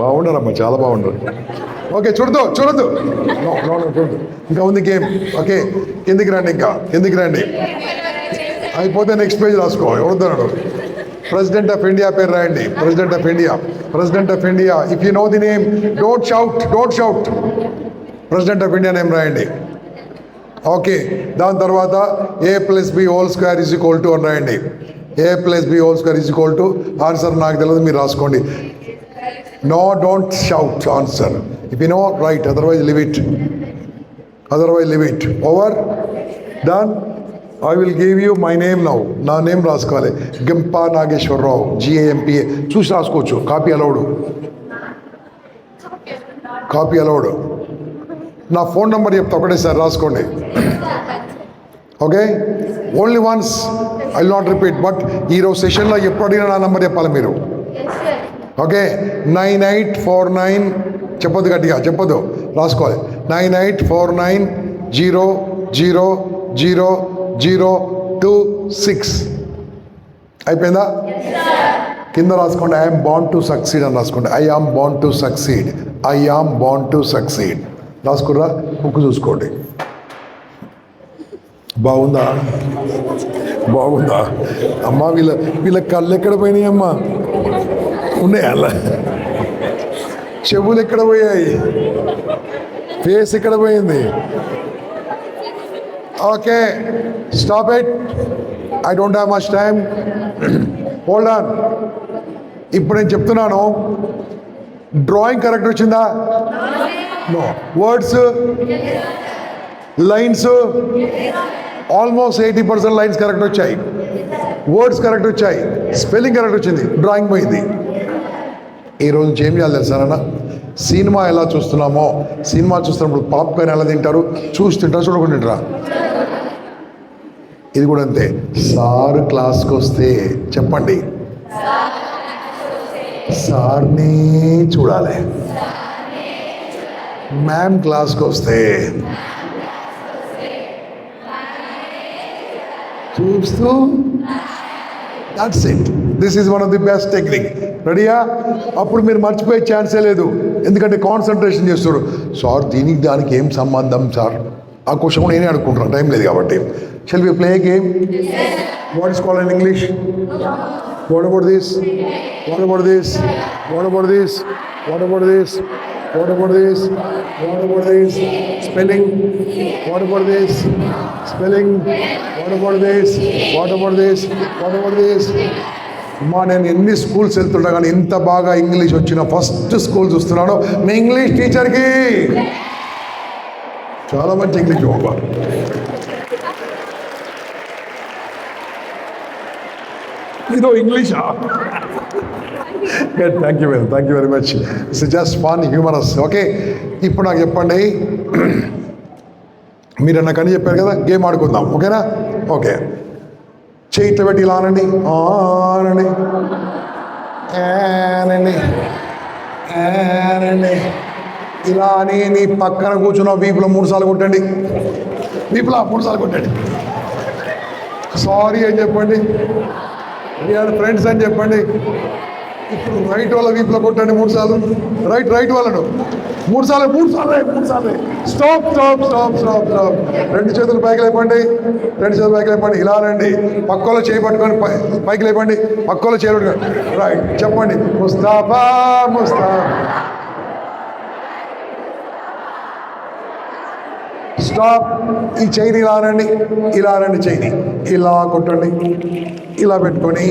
బాగుండారమ్మా, చాలా బాగుండారు. ఓకే, చూడదు చూడొద్దు. చూడదు. ఇంకా ఉంది గేమ్. ఓకే, కిందికి రండి. ఇంకా కిందికి రండి. అయిపోతే నెక్స్ట్ పేజ్ రాసుకో. ఎవరుతున్నాడు? ప్రెసిడెంట్ ఆఫ్ ఇండియా పేరు రాయండి. President of India, president of India. If you know the name don't shout, don't shout. President of India name రాయండి. ఓకే, దాని తర్వాత a+b² అని రాయండి. a+b² ఆన్సర్ నాకు తెలియదు, మీరు రాసుకోండి. No, don't shout answer. If you know right, otherwise leave it. Otherwise leave it. Over, done. I will give you my name now. నా నేమ్ రాసుకోవాలి. గంపా నాగేశ్వరరావు, GAMPA. చూసి రాసుకోవచ్చు. Copy allowed, copy allowed. నా phone number చెప్తా, ఒకటేసారి రాసుకోండి. Okay, only once, I will not repeat. But ఈరోజు సెషన్లో ఎప్పుడు అడిగినా నా నెంబర్ చెప్పాలి మీరు. ఓకే, 9849, చెప్పొద్దు, గట్టిగా చెప్పొద్దు, రాసుకోవాలి. 9849000026. అయిపోయిందా? కింద రాసుకోండి. ఐఎమ్ బాండ్ టు సక్సీడ్ అని రాసుకోండి. I am bound to succeed. I am bound to succeed రాసుకుర్రా? బుక్ చూసుకోండి. బాగుందా? బాగుందా అమ్మా? వీళ్ళ కళ్ళు ఎక్కడ పోయినాయి అమ్మా? ఉన్నాయి అలా. చెవులు ఎక్కడ పోయాయి? ఫేస్ ఇక్కడ పోయింది. Okay, stop it. I don't have much time. Hold on. ఇప్పుడు నేను చెప్తున్నాను, డ్రాయింగ్ కరెక్ట్ వచ్చిందా? No. Words, lines almost 80% lines correct వచ్చాయి, వర్డ్స్ కరెక్ట్ వచ్చాయి, స్పెల్లింగ్ కరెక్ట్ వచ్చింది, డ్రాయింగ్ పోయింది. ఈరోజు ఏం చేయాలి తెలుసారన్నా? సినిమా ఎలా చూస్తున్నామో, సినిమా చూస్తున్నప్పుడు పాప్కార్న్ ఎలా తింటారు? చూసి తింటారు, చూడకుండా తింటారా? ఇది కూడా అంతే. సార్ క్లాస్కి వస్తే చెప్పండి, సార్ని చూడాలి. మ్యామ్ క్లాస్కి వస్తే చూస్తూ, that's it. This is one of the best technique. రెడీయా? అప్పుడు మీరు మర్చిపోయే ఛాన్సే లేదు, ఎందుకంటే కాన్సన్ట్రేషన్ చేస్తారు. సార్ దీనికి దానికి ఏం సంబంధం సార్? ఆ క్వశ్చన్ కూడా నేనే అనుకుంటున్నాను, టైం లేదు కాబట్టి. Shall we play game? What is called in English? What about this? What about this? What about this? What about this? What about this? What about this? Spelling. What about this? Spelling. What about this? What about this? What about this? అమ్మా, నేను ఎన్ని schools వెళ్తున్నా కానీ ఇంత బాగా English వచ్చిన first school చూస్తున్నాను మీ English టీచర్కి. చాలా మంచి ఇంగ్లీష్ బాబా. ఇదో ఇంగ్లీషా? Thank you very much. It's just fun, humorous. Okay, ఇప్పుడు నాకు చెప్పండి, మీరు నాకని చెప్పారు కదా, గేమ్ ఆడుకుందాం. ఓకేనా? ఓకే, చేయి ఇట్లా పెట్టి ఇలా అనండి, ఆనండి, ఆనండి, ఆనండి. ఇలా అని నీ పక్కన కూర్చున్న వీపులో 3 సార్లు కొట్టండి, వీపులో 3 సార్లు కొట్టండి. సారీ అని చెప్పండి, వీఆర్ ఫ్రెండ్స్ అని చెప్పండి. ఇప్పుడు రైట్ వాళ్ళ వీపులో కొట్టండి 3 సార్లు, రైట్ వాళ్ళను 3 సార్లు. స్టాప్. 2 చేతులు పైకి లేపండి, ఇలా రండి. పక్కలో చేయి పట్టుకొని పైకి లేపండి, పక్కలో చేయి పట్టుకొని రైట్ చెప్పండి, ముస్తాఫా. స్టాప్. ఈ చైని ఇలా రండి, చైని ఇలా కొట్టండి, ఇలా పెట్టుకొని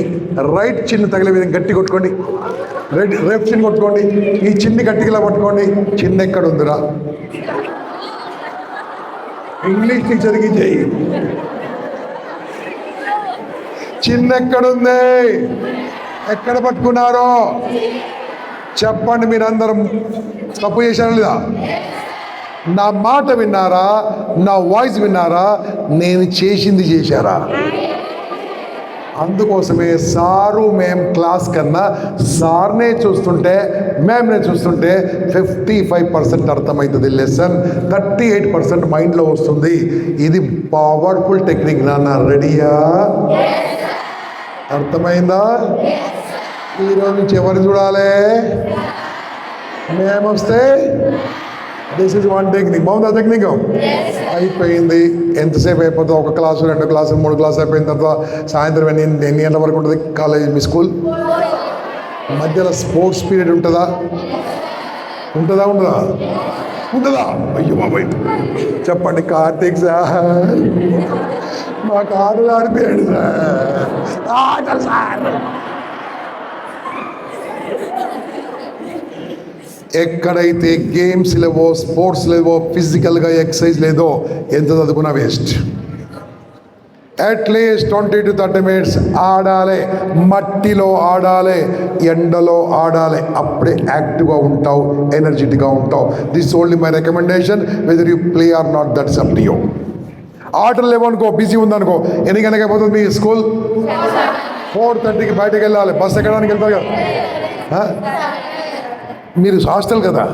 రైట్ చిన్న తగిలే విధంగా గట్టి కొట్టుకోండి, లెఫ్ట్ చిన్న కొట్టుకోండి. ఈ చిన్ని గట్టిగా ఇలా పట్టుకోండి. చిన్న ఎక్కడ ఉందిరా? ఇంగ్లీష్ టీచర్కి చెయ్యి. చిన్న ఎక్కడుంది? ఎక్కడ పట్టుకున్నారో చెప్పండి. మీరందరం తప్పు చేశారా లేదా? నా మాట విన్నారా? నా వాయిస్ విన్నారా? నేను చేసింది చేశారా? అందుకోసమే సారు మేం క్లాస్ కన్నా సార్నే చూస్తుంటే, మేమ్నే చూస్తుంటే 55% అర్థమవుతుంది లెసన్, 38% మైండ్లో వస్తుంది. ఇది పవర్ఫుల్ టెక్నిక్ నాన్న. రెడీయా? అర్థమైందా? ఈరోజు నుంచి ఎవరు చూడాలి? మేము వస్తే దిస్ ఈజ్ వన్ టెక్నిక్. బాగుందా టెక్నిక్? అయిపోయింది. ఎంతసేపు అయిపోతుంది? 1 క్లాసు, 2 క్లాసులు, 3 క్లాసులు అయిపోయిన తర్వాత సాయంత్రం ఎన్ని గంటల వరకు ఉంటుంది కాలేజ్ మీ స్కూల్? మధ్యలో స్పోర్ట్స్ పీరియడ్ ఉంటుందా? ఉండదా? అయ్యో బాబాయ్, చెప్పండి. కార్తీక్ సార్ మాకు ఆటలు ఆడిపోయాడు సార్. ఎక్కడైతే గేమ్స్ లేవో, స్పోర్ట్స్ లేవో, ఫిజికల్గా ఎక్సర్సైజ్ లేదో, ఎంత చదువుకున్నా వేస్ట్. అట్లీస్ట్ 20 to 30 minutes ఆడాలి. మట్టిలో ఆడాలి, ఎండలో ఆడాలి. అప్పుడే యాక్టివ్గా ఉంటావు, ఎనర్జెటిక్గా ఉంటావు. This only my recommendation. Whether you play or not, that's up to you. ఆటలు లేవనుకో, బిజీ ఉందనుకో, ఎన్ని గంటలకి అయిపోతుంది మీ స్కూల్? 4:30కి బయటకు వెళ్ళాలి. బస్ ఎక్కడానికి వెళ్తారు కదా. మీరు హాస్టల్ కదా?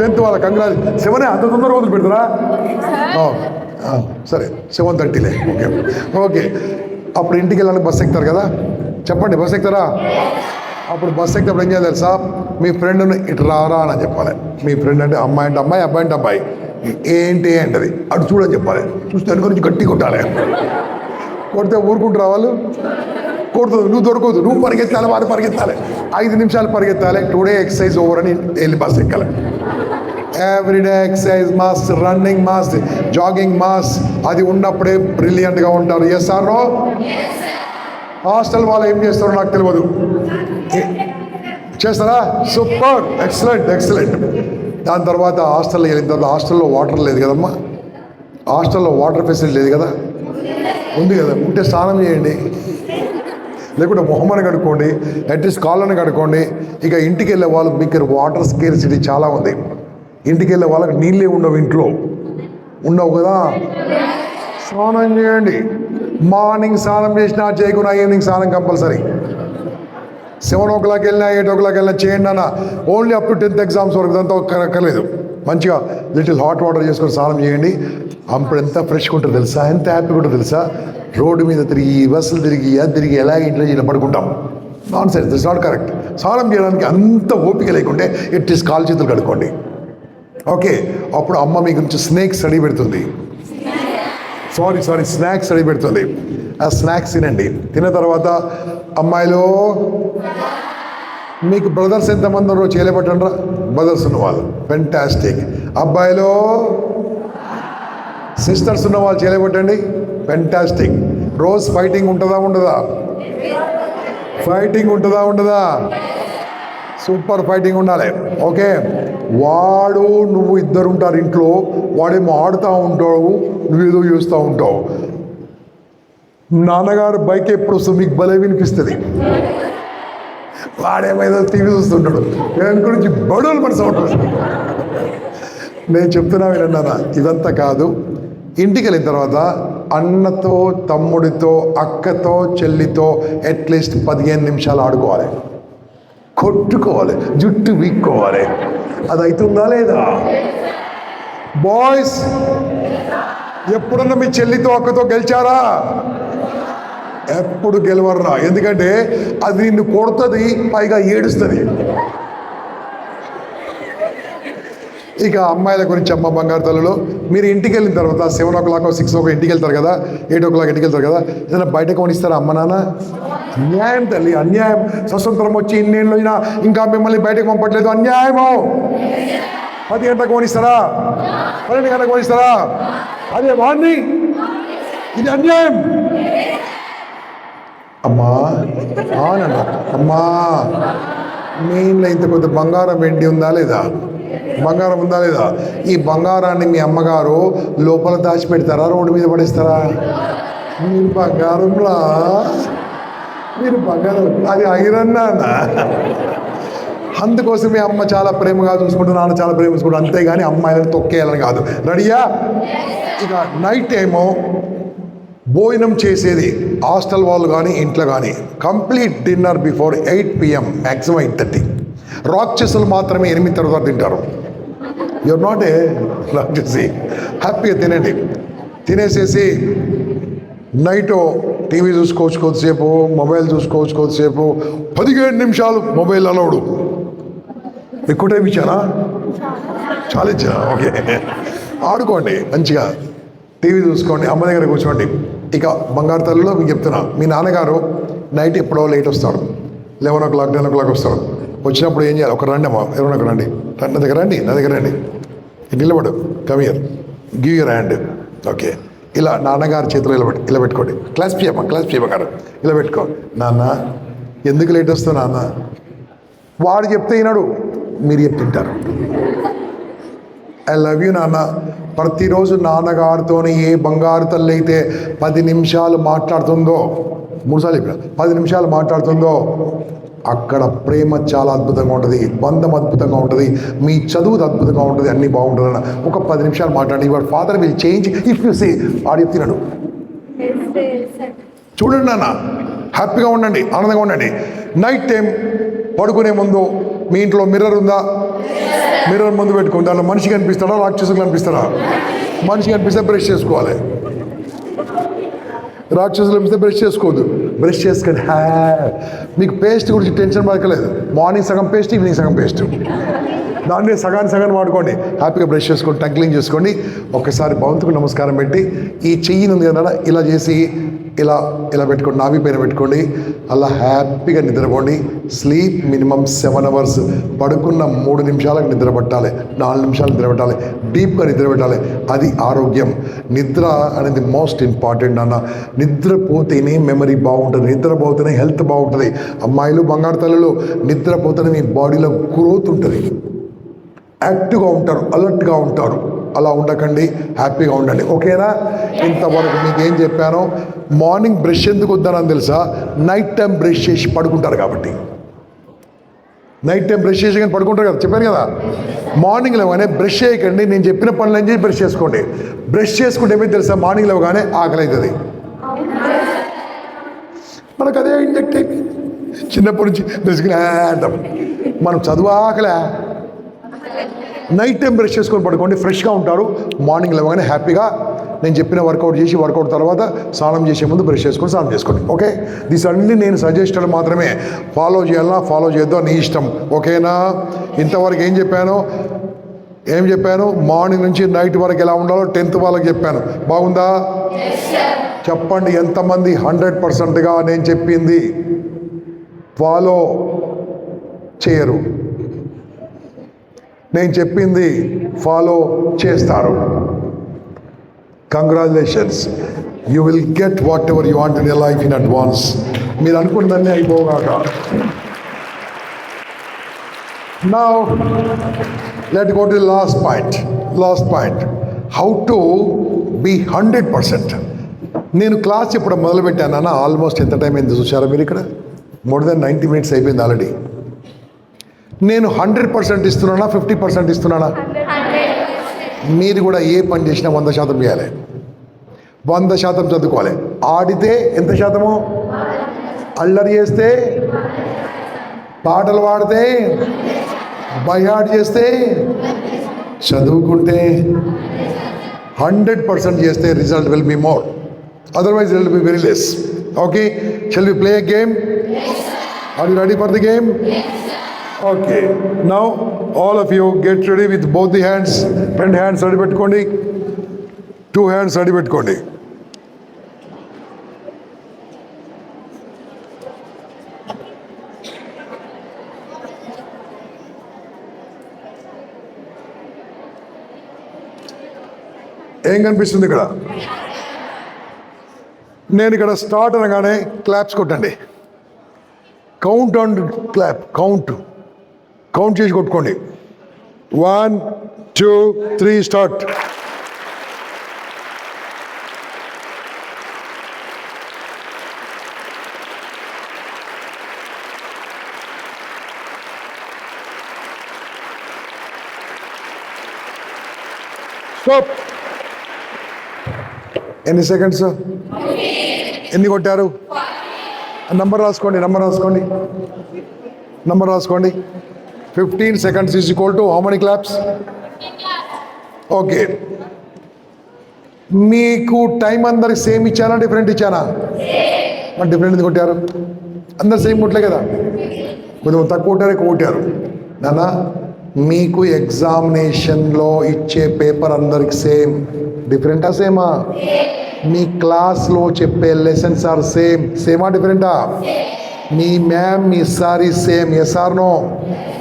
10th వాళ్ళ కంగ్రాజ్. 7 అంత తొందరగా వదిలి పెడతారా? సరే 7:30లే. ఓకే. అప్పుడు ఇంటికి వెళ్ళాలని బస్ ఎక్కుతారు కదా, చెప్పండి. బస్ ఎక్కుతారా? అప్పుడు బస్ ఎక్కినప్పుడు ఏం చేయాలి తెలుసా? మీ ఫ్రెండ్ని ఇటు రారా అని చెప్పాలి. మీ ఫ్రెండ్ అంటే అమ్మాయి అంటే అమ్మాయి, అబ్బాయి అంటే అబ్బాయి. ఏంటి అంటది, అటు చూడని చెప్పాలి. చూస్తే వెనుక నుంచి గట్టి కొట్టాలి. కొడితే ఊరుకుంటారా వాళ్ళు? కొడుతుంది. నువ్వు దొరకదు, నువ్వు పరిగెత్తాలి, వారు పరిగెత్తాలి. 5 నిమిషాలు పరిగెత్తాలి. టుడే ఎక్సర్సైజ్ ఓవర్ అని వెళ్ళి బస్ ఎక్కాలి. Everyday exercise must, running must, jogging must. అది ఉన్నప్పుడే బ్రిలియంట్గా ఉంటారు. Yes or no? హాస్టల్ వాళ్ళు ఏం చేస్తారో నాకు తెలియదు. చేస్తారా? Super, excellent excellent. దాని తర్వాత హాస్టల్లో వెళ్ళిన తర్వాత హాస్టల్లో వాటర్ లేదు కదమ్మా, హాస్టల్లో వాటర్ ఫెసిలిటీ లేదు కదా, ఉంది కదా, ఉంటే స్నానం చేయండి, లేకుంటే మొహమ్మని కడుక్కోండి, అట్లీస్ట్ కాళ్ళని కడుక్కోండి. ఇక ఇంటికి వెళ్ళే వాళ్ళు మీకు వాటర్ స్కేర్సిటీ చాలా ఉంది. ఇంటికి వెళ్ళే వాళ్ళకి నీళ్ళే ఉండవు, ఇంట్లో ఉండవు కదా, స్నానం చేయండి. మార్నింగ్ స్నానం చేసినా చేయకుండా ఈవినింగ్ స్నానం కంపల్సరీ. 7 o'clock వెళ్ళినా 8 o'clock వెళ్ళినా చేయండి అన్న. Only up to 10th exams వరకు దాంతో అక్కర్లేదు. మంచిగా లిటిల్ హాట్ వాటర్ చేసుకొని స్నానం చేయండి. అప్పుడు ఎంత ఫ్రెష్గా ఉంటుంది తెలుసా, ఎంత హ్యాపీగా ఉంటుంది తెలుసా. రోడ్డు మీద తిరిగి, బస్సులు తిరిగి, అది తిరిగి ఎలా ఇంట్లో పడుకుంటాం. Non sense, this not correct. స్నానం చేయడానికి అంత ఓపిక లేకుంటే అట్లీస్ట్ కాలు చేతులు కడుక్కోండి. ఓకే, అప్పుడు అమ్మ మీ గురించి స్నేక్స్ రెడీ పెడుతుంది. స్నాక్స్ రెడీ పెడుతుంది. ఆ స్నాక్స్ తినండి. తిన్న తర్వాత అమ్మాయిలు, మీకు బ్రదర్స్ ఎంతమంది ఉన్నారో చేయలేబట్టండ్రా. బ్రదర్స్ ఉన్న వాళ్ళు ఫెంటాస్టిక్. అబ్బాయిలు సిస్టర్స్ ఉన్న వాళ్ళు చేయలేబట్టండి. ఫెంటాస్టిక్. రోజు ఫైటింగ్ ఉంటుందా ఉండదా? ఫైటింగ్ ఉంటుందా ఉండదా? సూపర్ ఫైటింగ్ ఉండాలి. ఓకే, వాడు నువ్వు ఇద్దరు ఉంటారు ఇంట్లో. వాడేమో ఆడుతూ ఉంటావు, నువ్వేదో చేస్తూ ఉంటావు. నాన్నగారు బైక్ ఎప్పుడు వస్తుంది మీకు భలే వినిపిస్తుంది. వాడేమైనా టీవీ చూస్తుంటాడు, దాని గురించి బడులు మన సౌండ్. నేను చెప్తున్నా వినన్నా, ఇదంతా కాదు. ఇంటికి వెళ్ళిన తర్వాత అన్నతో, తమ్ముడితో, అక్కతో, చెల్లితో అట్లీస్ట్ 15 నిమిషాలు ఆడుకోవాలి, కొట్టుకోవాలి, జుట్టు వీక్కోవాలి. అది అవుతుందా లేదా? బాయ్స్ ఎప్పుడన్నా మీ చెల్లితో, అక్కతో గెలిచారా? ఎప్పుడు గెలవర్రా. ఎందుకంటే అది నిన్ను కొడుతుంది, పైగా ఏడుస్తుంది. ఇక అమ్మాయిల గురించి అమ్మ బంగారు తల్లులు, మీరు ఇంటికి వెళ్ళిన తర్వాత 7 o'clock 6 o'clock ఇంటికి వెళ్తారు కదా, 8 o'clock ఇంటికి వెళ్తారు కదా, ఏదైనా బయట కొనిస్తారా అమ్మ నాన్న? అన్యాయం తల్లి, అన్యాయం. స్వతంత్రం వచ్చి ఇన్నేళ్ళు అయినా ఇంకా మిమ్మల్ని బయటకు పంపట్లేదు, అన్యాయము. 10 గంటలకు కొనిస్తారా? 12 గంటలకు కొనిస్తారా? అదే మార్నింగ్. ఇది అన్యాయం. అమ్మా అవునన్నా, అమ్మా మీ ఇంట్లో ఇంత కొద్ది బంగారం వెండి ఉందా లేదా? బంగారం ఉందా లేదా? ఈ బంగారాన్ని మీ అమ్మగారు లోపల దాచిపెడతారా, రోడ్డు మీద పడేస్తారా? మీరు బంగారంలా, మీరు బంగారం, అది ఐరన్ నాన్న. అందుకోసం మీ అమ్మ చాలా ప్రేమగా చూసుకుంటారు, నాన్న చాలా ప్రేమ చూసుకుంటారు. అంతేగాని అమ్మాయిలను తొక్కేయాలని కాదు. రెడీయా? ఇక నైట్ టైము భోజనం చేసేది హాస్టల్ వాళ్ళు కానీ ఇంట్లో కానీ complete dinner before 8 PM, maximum 8:30. రాక్షసులు మాత్రమే 8 తర్వాత తింటారు. యూఆర్ నాట్ ఏ రాక్షసి. హ్యాపీగా తినండి. తినేసేసి నైట్ టీవీ చూసుకోవచ్చు కొద్దిసేపు, మొబైల్ చూసుకోవచ్చు కొద్దిసేపు. 15 నిమిషాలు మొబైల్ అలౌడు. ఎక్కువ టైం ఇచ్చానా? చాలా ఇచ్చానా? ఓకే, ఆడుకోండి మంచిగా, టీవీ చూసుకోండి, అమ్మ దగ్గర కూర్చోండి. ఇక బంగారు తల్లిలో మీకు చెప్తున్నా, మీ నాన్నగారు నైట్ ఎప్పుడో లేట్ వస్తాడు, 11 o'clock 10 o'clock వస్తాడు. వచ్చినప్పుడు ఏం చేయాలి? ఒక రండి అమ్మా, ఎవరైనా ఒక రండి, నా దగ్గర రండి, నా దగ్గర రండి, నిలబడు, come here, give your hand. Okay, ఇలా నాన్నగారి చేతిలో ఇలా పెట్టుకోండి. క్లాస్ పియమ్మా, క్లాస్ పియమ్మగారు ఇలా పెట్టుకో. నాన్న ఎందుకు లేట్ వస్తావు నాన్న? వాడు చెప్తే వినడు, మీరు చెప్తుంటారు. ఐ లవ్ యూ నాన్న. ప్రతిరోజు నాన్నగారితోని ఏ బంగారు తల్లి అయితే 10 నిమిషాలు మాట్లాడుతుందో, 3 సార్లు చెప్పిన, 10 నిమిషాలు మాట్లాడుతుందో అక్కడ ప్రేమ చాలా అద్భుతంగా ఉంటుంది, బంధం అద్భుతంగా ఉంటుంది, మీ చదువు అద్భుతంగా ఉంటుంది, అన్నీ బాగుంటుంది అన్న. ఒక 10 నిమిషాలు మాట్లాడండి. Your father will change if you say. వాడు చెప్తున్నాడు, చూడండి నాన్న, హ్యాపీగా ఉండండి, ఆనందంగా ఉండండి. నైట్ టైం పడుకునే ముందు మీ ఇంట్లో మిర్రర్ ఉందా? మిర్రర్ ముందు పెట్టుకుని దాంట్లో మనిషి కనిపిస్తాడా, రాక్షసులు కనిపిస్తాడా? మనిషి కనిపిస్తే బ్రష్ చేసుకోవాలి, రాక్షసులు కనిపిస్తే బ్రష్ చేసుకోవద్దు. బ్రష్ చేసుకొని మీకు పేస్ట్ గురించి టెన్షన్ పడకలేదు. మార్నింగ్ సగం పేస్ట్, ఈవినింగ్ సగం పేస్ట్. దాన్ని సగాన్ని వాడుకోండి. హ్యాపీగా బ్రష్ చేసుకోండి, టంగ్ క్లీన్ చేసుకోండి. ఒక్కసారి భగవంతుకు నమస్కారం పెట్టి ఈ చెయ్యిని ఉంది కదా ఇలా చేసి ఇలా ఇలా పెట్టుకోండి, నాభి పైన పెట్టుకోండి. అలా హ్యాపీగా నిద్రపోండి. Sleep minimum 7 hours. పడుకున్న 3 నిమిషాలకు నిద్ర పట్టాలి, 4 నిమిషాలు నిద్ర పెట్టాలి, డీప్గా నిద్ర పెట్టాలి. అది ఆరోగ్యం. నిద్ర అనేది మోస్ట్ ఇంపార్టెంట్ అన్న. నిద్రపోతేనే మెమరీ బాగుంటుంది, నిద్రపోతేనే హెల్త్ బాగుంటుంది. అమ్మాయిలు, బంగారు తల్లులు, నిద్రపోతేనే మీ బాడీలో గ్రోత్ ఉంటుంది, యాక్టివ్గా ఉంటారు, అలర్ట్గా ఉంటారు. అలా ఉండకండి, హ్యాపీగా ఉండండి. ఓకేనా? ఇంతవరకు మీకు ఏం చెప్పానో, మార్నింగ్ బ్రష్ ఎందుకు వద్దానని తెలుసా? నైట్ టైం బ్రష్ చేసి పడుకుంటారు కాబట్టి. నైట్ టైం బ్రష్ చేసి కానీ పడుకుంటారు కదా, చెప్పాను కదా. మార్నింగ్ లేవగానే బ్రష్ చేయకండి, నేను చెప్పిన పనులు ఏం చేసి బ్రష్ చేసుకోండి. బ్రష్ చేసుకుంటే ఏమైంది తెలుసా? మార్నింగ్ లేవగానే ఆకలి అవుతుంది. మనకు అదే ఇంజెక్ట్ అయిపోయింది చిన్నప్పటి నుంచి. బ్రష్కి అంటాం మనం, చదువు ఆకలే. నైట్ టైం బ్రష్ చేసుకొని పడుకోండి, ఫ్రెష్గా ఉంటారు. మార్నింగ్ లేవగానే హ్యాపీగా నేను చెప్పిన వర్కౌట్ చేసి, వర్కౌట్ తర్వాత స్నానం చేసే ముందు బ్రష్ చేసుకొని స్నానం చేసుకోండి. ఓకే? దిస్ అన్ని నేను సజెస్టెడ్ మాత్రమే. ఫాలో చేయాలన్నా ఫాలో చేద్దాం, నీ ఇష్టం. ఓకేనా? ఇంతవరకు ఏం చెప్పాను? మార్నింగ్ నుంచి నైట్ వరకు ఎలా ఉండాలో 10th వాళ్ళకి చెప్పాను. బాగుందా? చెప్పండి ఎంతమంది 100%గా నేను చెప్పింది ఫాలో చేయరు? నేను చెప్పింది ఫాలో చేస్తారు. Congratulations, you will get whatever you want in your life in advance. మీరు అనుకున్నదాన్ని అయిపోగాక. Now let go to last point. How to be 100%. నేను క్లాస్ చెప్పడం మొదలుపెట్టానన్నా ఆల్మోస్ట్ ఎంత టైం అయింది చూసారా మీరు? ఇక్కడ మోర్ దెన్ 90 minutes అయిపోయింది ఆల్రెడీ. నేను 100% ఇస్తున్నానా, 50% ఇస్తున్నానా? మీరు కూడా ఏ పని చేసినా 100% చేయాలి, 100% చదువుకోవాలి. ఆడితే ఎంత శాతము? అల్లరి చేస్తే, పాటలు పాడితే, బైహార్ట్ చేస్తే, చదువుకుంటే 100% చేస్తే result will be more, otherwise it will be very less. Okay, shall we play a game? Are you ready for the game? Okay, now all of you get ready with both the hands. Front hands ready పెట్టుకోండి, 2 hands ready పెట్టుకోండి. ఏం కనిపిస్తుంది ఇక్కడ? నేను ఇక్కడ start అనగానే claps కొట్టండి. Count and clap, count చేసి కొట్టుకోండి. 1 2 3 స్టార్ట్. స్టాప్. ఎన్ని సెకండ్స్? ఎన్ని కొట్టారు? నంబర్ రాసుకోండి. 15 seconds is equal to how many claps? Okay, మీకు టైం అందరికి సేమ్ ఇచ్చానా, డిఫరెంట్ ఇచ్చానా? మరి డిఫరెంట్ ఎందుకు కొట్టారు? అందరు సేమ్ కొట్టలే కదా, కొంచెం తక్కువ కొట్టారు, ఎక్కువ కొట్టారు. నాన్న, మీకు ఎగ్జామినేషన్లో ఇచ్చే పేపర్ అందరికి సేమ్, డిఫరెంటా సేమా? మీ క్లాస్లో చెప్పే లెసన్స్ ఆర్ సేమా డిఫరెంటా? మీ మ్యామ్, మీ sir is same, yes or no?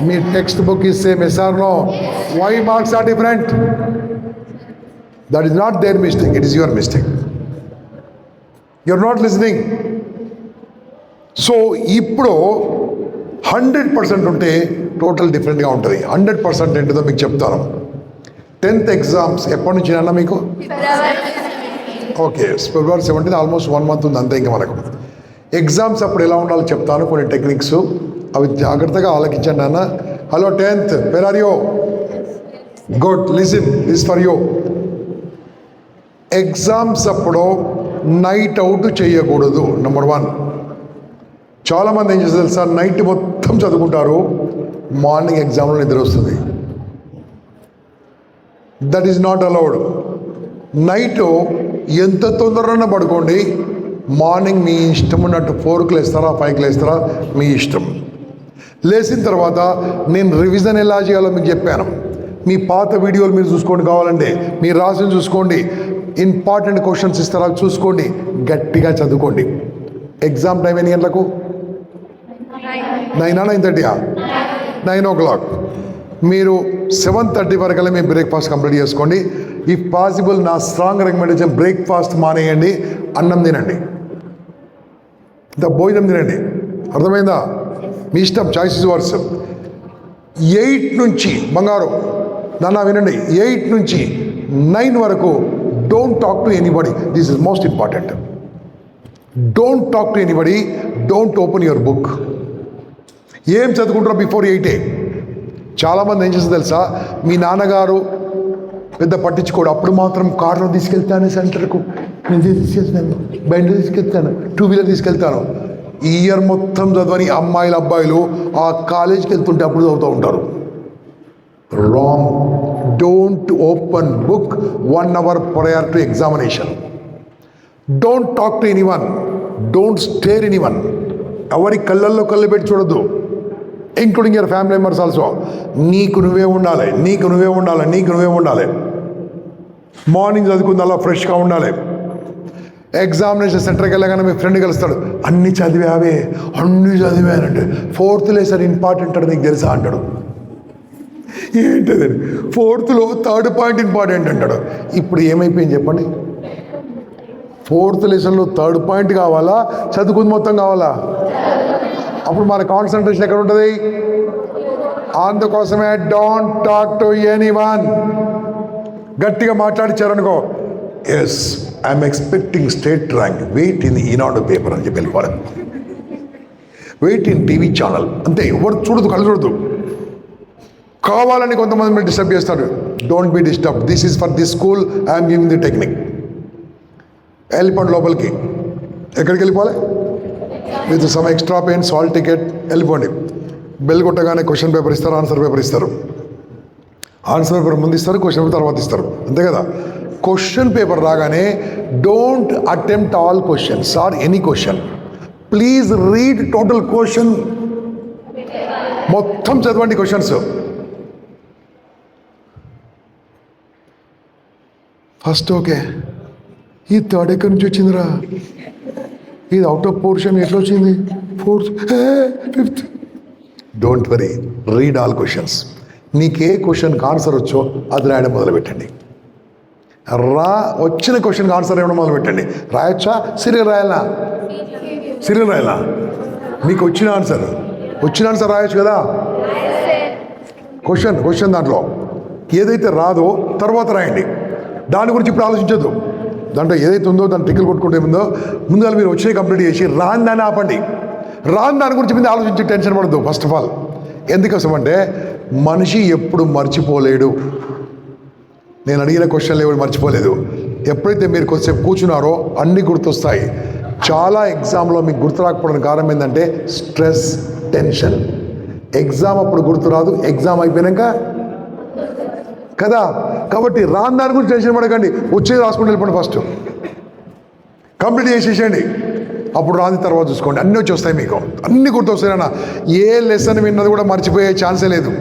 మీ textbook is same, yes or no? Why marks are different? That is not their mistake, it is your mistake. You're not listening. So ఇప్పుడు 100% ఉంటే total డిఫరెంట్గా ఉంటుంది. 100% ఏంటిదో మీకు చెప్తాను. 10th exams ఎప్పటి నుంచి అన్నా మీకు? ఓకే, February 17, ఆల్మోస్ట్ 1 month ఉంది అంతే. ఇంకా మనకు ఎగ్జామ్స్ అప్పుడు ఎలా ఉండాలో చెప్తాను, కొన్ని టెక్నిక్స్, అవి జాగ్రత్తగా ఆలకించండి అన్న. Hello 10th, where are you? Good, listen, this for you. Exams అప్పుడు నైట్ అవుట్ చేయకూడదు. నెంబర్ 1. చాలామంది ఏం చేస్తారు తెలుసా? నైట్ మొత్తం చదువుకుంటారు, మార్నింగ్ ఎగ్జామ్లో నిద్ర వస్తుంది. That is not allowed. Night ఎంత తొందరగా పడుకోండి, మార్నింగ్ మీ ఇష్టం ఉన్నట్టు 4కి లేస్తారా, 5కి లేస్తారా, మీ ఇష్టం. లేచిన తర్వాత నేను రివిజన్ ఎలా చేయాలో మీకు చెప్పాను. మీ పాత వీడియోలు మీరు చూసుకోండి, కావాలంటే మీరు రాసిన చూసుకోండి, ఇంపార్టెంట్ క్వశ్చన్స్ ఇస్తారా చూసుకోండి, గట్టిగా చదువుకోండి. ఎగ్జామ్ టైం ఎన్ని గంటలకు? 9:30 9:00. మీరు 7:30 వరకల్లా మీ బ్రేక్ఫాస్ట్ కంప్లీట్ చేసుకోండి. ఇఫ్ పాసిబుల్ నా స్ట్రాంగ్ రికమెండేషన్ బ్రేక్ఫాస్ట్ మానేయండి, అన్నం తినండి, ఇంత భోజనం తినండి. అర్థమైందా? మీ ఇష్టం, చాయిస్ ఇస్ వర్స్. 8 నుంచి బంగారు నాన్న వినండి, 8 నుంచి 9 వరకు don't talk to anybody. This is most important. Don't talk to anybody, don't open your book. ఏం చదువుకుంటారో బిఫోర్ 8. చాలామంది ఏం చేస్తారు తెలుసా, మీ నాన్నగారు పెద్ద పట్టించుకోడు, అప్పుడు మాత్రం కారులో తీసుకెళ్తాను, సెంటర్కు నేను తీసుకెళ్తాను, బండి తీసుకెళ్తాను, 2 వీలర్ తీసుకెళ్తాను. ఈ ఇయర్ మొత్తం చదవని అమ్మాయిలు అబ్బాయిలు ఆ కాలేజీకి వెళ్తుంటే అప్పుడు చదువుతూ ఉంటారు. Wrong. Don't open book 1 hour prior to examination. Don't talk to anyone, don't stare anyone. ఎవరి కళ్ళల్లో కళ్ళు పెట్టి చూడొద్దు, including your family members also. నీకు నువ్వే ఉండాలి, నీకు నువ్వే ఉండాలి, నీకు నువ్వే ఉండాలి. మార్నింగ్ చదువుకుంది అలా ఫ్రెష్గా ఉండాలి. ఎగ్జామినేషన్ సెంటర్కి వెళ్ళగానే మీ ఫ్రెండ్ కలుస్తాడు, అన్ని చదివావే, అన్ని చదివానంటే 4th లెసన్ ఇంపార్టెంట్ అని నీకు తెలుసా అంటాడు. ఏంటది? 4thలో 3rd పాయింట్ ఇంపార్టెంట్ అంటాడు. ఇప్పుడు ఏమైపోయింది చెప్పండి? 4th లెసన్లో 3rd పాయింట్ కావాలా, చదువుకుంది మొత్తం కావాలా? అప్పుడు మన కాన్సన్ట్రేషన్ ఎక్కడ ఉంటుంది? అందుకోసమే డోంట్ టాక్ టు ఎనీవన్. గట్టిగా మాట్లాడిచ్చారనుకో, yes I'm expecting state rank, wait in Eenadu paper అని చెప్పి వెళ్ళిపోవాలి, వెయిట్ ఇన్ టీవీ ఛానల్, అంతే. ఎవరు చూడదు, కళ్ళు చూడదు. కావాలని కొంతమంది మీరు డిస్టర్బ్ చేస్తారు. Don't be disturb. This is for the school, I'm giving the technique. వెళ్ళిపోండి లోపలికి. ఎక్కడికి వెళ్ళిపోవాలి? With some extra pen, salt ticket వెళ్ళిపోండి. బెల్ కొట్టగానే క్వశ్చన్ పేపర్ ఇస్తారు, ఆన్సర్ పేపర్ ఇస్తారు. ఆన్సర్ పేపర్ ముందు ఇస్తారు, క్వశ్చన్ పేపర్ తర్వాత ఇస్తారు, అంతే కదా? క్వశ్చన్ పేపర్ రాగానే don't attempt all questions or any question. Please read total question. మొత్తం చదవండి క్వశ్చన్స్. ఫస్ట్ ఓకే, ఈ 3rd ఎక్కడి నుంచి వచ్చిందిరా, ఇది అవుట్ ఆఫ్ పోర్షన్ ఎట్లా వచ్చింది, 4th 5th. Don't worry, read all questions. నీకే క్వశ్చన్కి ఆన్సర్ వచ్చో అది రాయడం మొదలుపెట్టండి. వచ్చిన క్వశ్చన్కి ఆన్సర్ ఇవ్వడం మొదలుపెట్టండి. రాయొచ్చా? సీరియల్ రాయాలా? సీరియల్ రాయాలా? మీకు వచ్చిన ఆన్సర్ రాయొచ్చు కదా. క్వశ్చన్ దాంట్లో ఏదైతే రాదో తర్వాత రాయండి. దాని గురించి ఇప్పుడు ఆలోచించద్దు. దాంట్లో ఏదైతే ఉందో దాన్ని టిక్కులు కొట్టుకుంటే ఉందో ముందుగా మీరు వచ్చినాయి కంప్లీట్ చేసి రాని దాన్ని ఆపండి. రాని దాని గురించి మీద ఆలోచించి టెన్షన్ పడద్దు. ఫస్ట్ ఆఫ్ ఆల్ ఎందుకోసం అంటే మనిషి ఎప్పుడు మర్చిపోలేడు. నేను అడిగిన క్వశ్చన్లు ఎవరు మర్చిపోలేదు. ఎప్పుడైతే మీరు కొద్దిసేపు కూర్చున్నారో అన్నీ గుర్తొస్తాయి. చాలా ఎగ్జామ్లో మీకు గుర్తు రాకపోవడానికి కారణం ఏంటంటే స్ట్రెస్, టెన్షన్. ఎగ్జామ్ అప్పుడు గుర్తురాదు, ఎగ్జామ్ అయిపోయాక కదా. కాబట్టి రాని దాని గురించి టెన్షన్ పడకండి, వచ్చేది రాసుకుంటూ వెళ్ళిపోండి. ఫస్ట్ కంప్లీట్ చేసేసేయండి, అప్పుడు రాని తర్వాత చూసుకోండి. అన్నీ వచ్చేస్తాయి, మీకు అన్నీ గుర్తొస్తాయన్న. ఏ లెసన్ విన్నది కూడా మర్చిపోయే ఛాన్సే లేదు.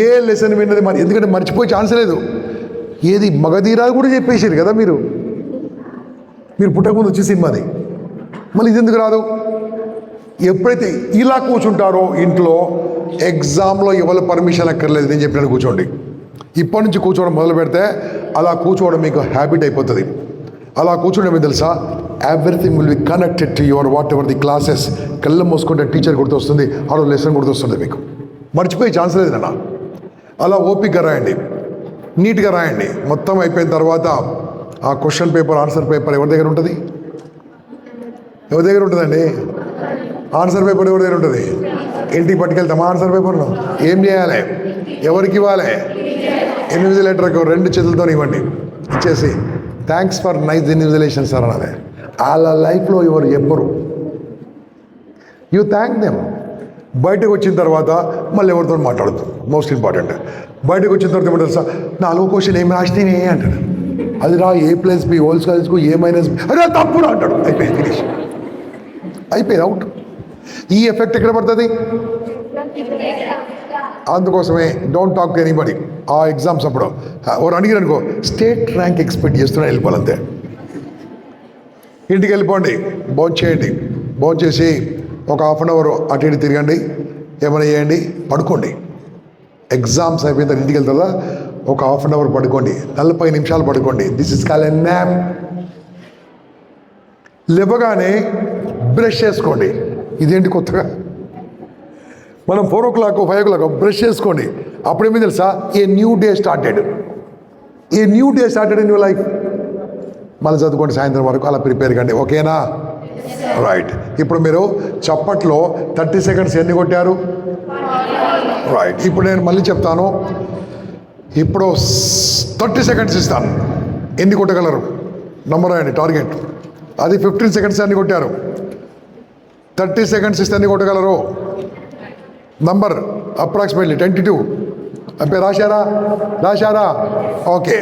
ఏ లెసన్ విన్నది ఎందుకంటే మర్చిపోయే ఛాన్సే లేదు. ఏది మగధీరా కూడా చెప్పేసారు కదా మీరు పుట్టకముందు వచ్చే సినిమాది. మళ్ళీ ఇది ఎందుకు రాదు? ఎప్పుడైతే ఇలా కూర్చుంటారో ఇంట్లో ఎగ్జామ్లో ఎవరి పర్మిషన్ అక్కర్లేదు, నేను చెప్పినట్టు కూర్చోండి. ఇప్పటి నుంచి కూర్చోవడం మొదలు పెడితే అలా కూర్చోవడం మీకు హ్యాబిట్ అయిపోతుంది. అలా కూర్చోవడం మీకు తెలుసా, everything will be connected to your what ever the classes. కళ్ళు మూసుకుంటే టీచర్ గుర్తొస్తుంది, ఆరో లెసన్ గుర్తొస్తుంది. మీకు మర్చిపోయే ఛాన్స్ లేదు నాన్న. అలా ఓపికగా రాయండి, నీట్గా రాయండి. మొత్తం అయిపోయిన తర్వాత ఆ క్వశ్చన్ పేపర్, ఆన్సర్ పేపర్ ఎవరి దగ్గర ఉంటుంది? ఎవరి దగ్గర ఉంటుందండి? ఆన్సర్ పేపర్ ఎవరి దగ్గర ఉంటుంది? ఇంటికి పట్టుకెళ్తామా ఆన్సర్ పేపర్ను? ఏం చేయాలి? ఎవరికి ఇవ్వాలి? ఇన్విజిలేటర్కు 2 చేతులతో ఇవ్వండి. ఇచ్చేసి thanks for nice invigilation sir అన్నది. వాళ్ళ లైఫ్లో ఎవరు చెప్పరు, యూ థ్యాంక్ దెమ్. బయటకు వచ్చిన తర్వాత మళ్ళీ ఎవరితో మాట్లాడుతాం. మోస్ట్ ఇంపార్టెంట్, బయటకు వచ్చిన తర్వాత ఏమంటారు సార్, 4వ క్వశ్చన్ ఏం రాసినే అంటాడు. అది రా A+B హోల్ స్క్వేర్కు A-B, అరే తప్పుడు అంటాడు. అయిపోయింది, ఫినిష్ అయిపోయింది, అవుట్. ఈ ఎఫెక్ట్ ఎక్కడ పడుతుంది? అందుకోసమే డోంట్ టాక్ టు ఎనీబడి. ఆ ఎగ్జామ్స్ అప్పుడు ఎవరు అడిగారు అనుకో, స్టేట్ ర్యాంక్ ఎక్స్పెక్ట్ చేస్తున్నా వెళ్ళిపోవాలంతే. ఇంటికి వెళ్ళిపోండి, భోజనం చేయండి, భోజనం చేసి ఒక హాఫ్ అన్ అవర్ అటు ఇటు తిరగండి, ఏమైనా చేయండి, పడుకోండి. ఎగ్జామ్స్ అయిపోయిన తర్వాత ఇంటికి వెళ్తారా, ఒక హాఫ్ అన్ అవర్ పడుకోండి, 40 నిమిషాలు పడుకోండి. This is call a nap. లేవగానే బ్రష్ చేసుకోండి. ఇదేంటి కొత్తగా? మనం 4 o'clock 5 o'clock బ్రష్ చేసుకోండి. అప్పుడేమీ తెలుసా, a new day started. A new day started in your life. మళ్ళీ చదువుకోండి సాయంత్రం వరకు, అలా ప్రిపేర్ కండి. ఓకేనా? రైట్. ఇప్పుడు మీరు చప్పట్లో 30 seconds ఎన్ని కొట్టారు? రైట్. ఇప్పుడు నేను మళ్ళీ చెప్తాను. ఇప్పుడు 30 seconds ఇస్తాను, ఎన్ని కొట్టగలరు? నంబర్ రాయండి, టార్గెట్. అది 15 seconds ఎన్ని కొట్టారు? 30 seconds ఇస్తే ఎన్ని కొట్టగలరు? Number approximately 22. అంటే రాశారా? ఓకే.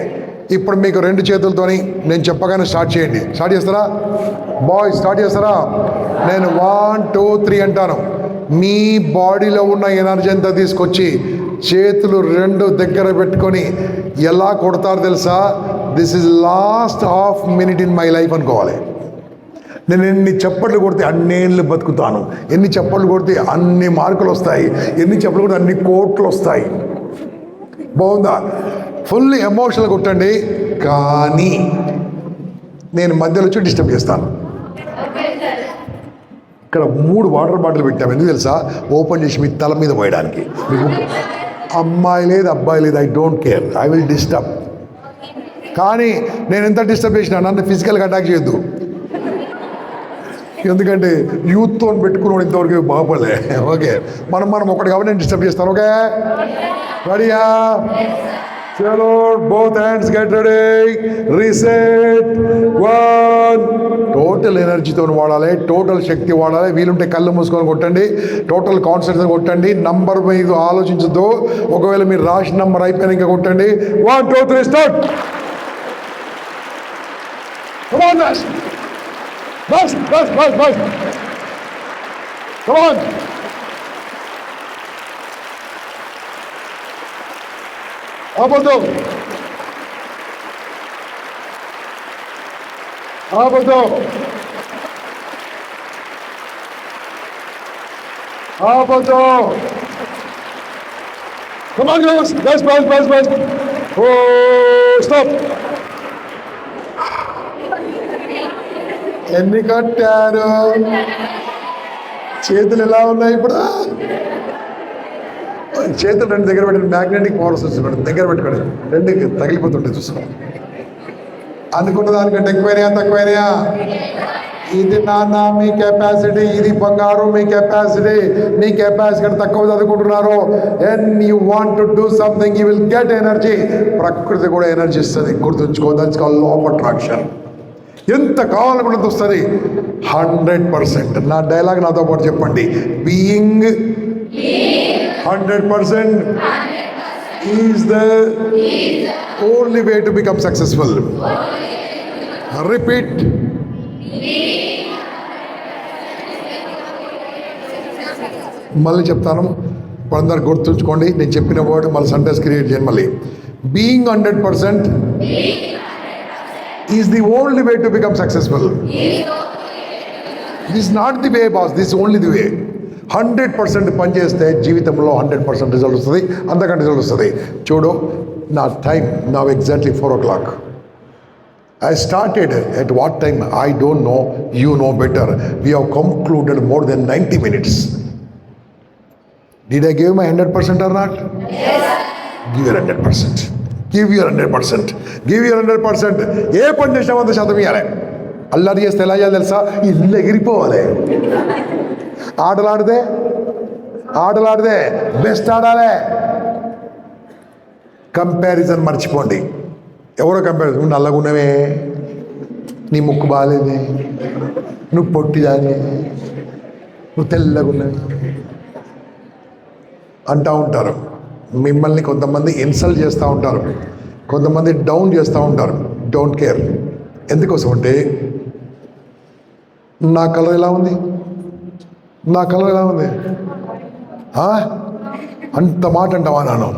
ఇప్పుడు మీకు 2 చేతులతోని నేను చెప్పగానే స్టార్ట్ చేయండి. స్టార్ట్ చేస్తారా బాయ్స్? స్టార్ట్ చేస్తారా? నేను 1 2 3 అంటాను. మీ బాడీలో ఉన్న ఎనర్జీ అంతా తీసుకొచ్చి చేతులు 2 దగ్గర పెట్టుకొని ఎలా కొడతారు తెలుసా? This is last half minute in my life అనుకోవాలి. నేను ఎన్ని చప్పట్లు కొడితే అన్నేళ్ళు బతుకుతాను, ఎన్ని చప్పట్లు కొడితే అన్ని మార్కులు వస్తాయి, ఎన్ని చప్పట్లు కొడితే అన్ని కోట్లు వస్తాయి. బాగుందా? ఫుల్ ఎమోషనల్ కొట్టండి, కానీ నేను మధ్యలో వచ్చి డిస్టర్బ్ చేస్తాను. ఇక్కడ 3 వాటర్ బాటిల్ పెట్టాము. ఎందుకు తెలుసా? ఓపెన్ చేసి మీ తల మీద పోయడానికి. మీకు అమ్మాయి లేదు, అబ్బాయి లేదు, I don't care, I will disturb. కానీ నేను ఎంత డిస్టర్బ్ చేసినా నన్ను ఫిజికల్గా అటాక్ చేయొద్దు. ఎందుకంటే యూత్తో పెట్టుకున్నాడు ఇంతవరకు బాగుపడలే. ఓకే, మనం ఒకటి కాబట్టి నేను డిస్టర్బ్ చేస్తాను. ఓకే, రెడీయా? చలో, both hands get ready, reset. 1. Total ఎనర్జీతో వాడాలి, టోటల్ శక్తి వాడాలి. వీలుంటే కళ్ళు మూసుకొని కొట్టండి, టోటల్ కాన్సన్ట్రేషన్ కొట్టండి. నంబర్ మీద ఆలోచించద్దు. ఒకవేళ మీరు రాసిన నంబర్ అయిపోయినా ఇంకా కొట్టండి. 1 2 3 start. Bus. Come on. Abado. Come on, guys. Bus. Oh, stop. ఎన్ని కట్టారు? చేతులు ఎలా ఉన్నాయి ఇప్పుడు? చేతులు 2 దగ్గర పెట్టండి. మ్యాగ్నెటిక్ పవర్ వస్తుంది, దగ్గర పెట్టుకోండి. 2 తగిలిపోతుంటాయి, చూసుకోండి. అనుకున్న దానికంటే ఎక్కువైనా తక్కువైనా? ఇది నాన్న మీ కెపాసిటీ, ఇది బంగారు మీ కెపాసిటీ. మీ కెపాసిటీ తక్కువ చదువుకుంటున్నారు. And you want to do something, you will get energy. ప్రకృతి కూడా ఎనర్జీ ఇస్తుంది, గుర్తుంచుకో. That's called law of attraction. ఎంత కావాలనుకున్నది వస్తుంది. 100%. నా డైలాగ్ నాతో పాటు చెప్పండి. Being 100% is the only way to become successful. Repeat. మళ్ళీ చెప్తాను, అందరు గుర్తుంచుకోండి. నేను చెప్పిన వర్డ్ మళ్ళీ సెంటెన్స్ క్రియేట్ చేయండి. మళ్ళీ being 100% is the only way to become successful. This is not the way, boss. This is only the way. 100% పని చేస్తే జీవితంలో 100% రిజల్ట్ వస్తుంది, అంతకంటే రిజల్ట్ వస్తుంది. చూడు, నా టైం నా exactly 4 o'clock. I started at what time? I don't know. You know better. We have concluded more than 90 minutes. Did I give my 100% or not? Yes. Give your 100%. Give your 100%. Give your 100%. ఏ పని చేసినా 100% ఇవ్వాలి. అల్లరి చేస్తే ఎలా చేయాలి తెలుసా? ఇల్లు ఎగిరిపోవాలి. ఆటలాడితే best ఆడాలి. కంపారిజన్ మర్చిపోండి. ఎవరో కంపారిజన్, నువ్వు నల్లగా ఉన్నవే, నీ ముక్కు బాగాలేదే, నువ్వు పొట్టిదాన్ని, నువ్వు తెల్లగా ఉన్నవి అంటూ ఉంటారు. మిమ్మల్ని కొంతమంది ఇన్సల్ట్ చేస్తూ ఉంటారు, కొంతమంది డౌన్ చేస్తూ ఉంటారు. Don't care. ఎందుకోసం అంటే నా కలర్ ఎలా ఉంది? అంత మాట అంటావా నాను?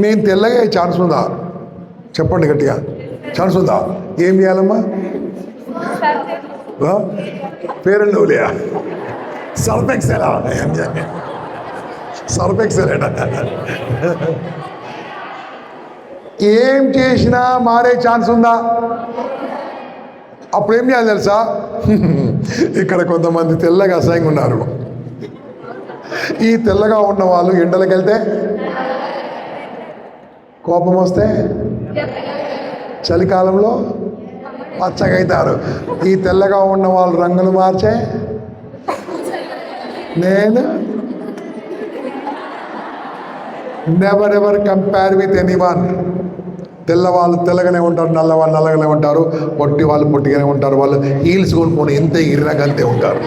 నేను తెల్లగా ఛాన్స్ ఉందా? చెప్పండి గట్టిగా, ఛాన్స్ ఉందా? ఏం చేయాలమ్మా? ఫేర్ అండ్ లవ్లీయా? Surf Excel? సర్ఫ్ ఎక్సెల్ ఏం చేసినా మారే ఛాన్స్ ఉందా? అప్పుడు ఏం చేయాలి తెలుసా? ఇక్కడ కొంతమంది తెల్లగా అసహ్యంగా ఉన్నారు. ఈ తెల్లగా ఉన్న వాళ్ళు ఎండలకు వెళ్తే కోపం వస్తే చలికాలంలో పచ్చగా అవుతారు. ఈ తెల్లగా ఉన్న వాళ్ళు రంగులు మార్చే నేను never ever compare with anyone. తెల్లవాళ్ళు తెల్లగానే ఉంటారు, నల్లవాళ్ళు నల్లగానే ఉంటారు, పొట్టి వాళ్ళు పొట్టిగానే ఉంటారు. వాళ్ళు హీల్స్ కొనుక్కొని ఎంత ఇరగంతే ఉంటారు.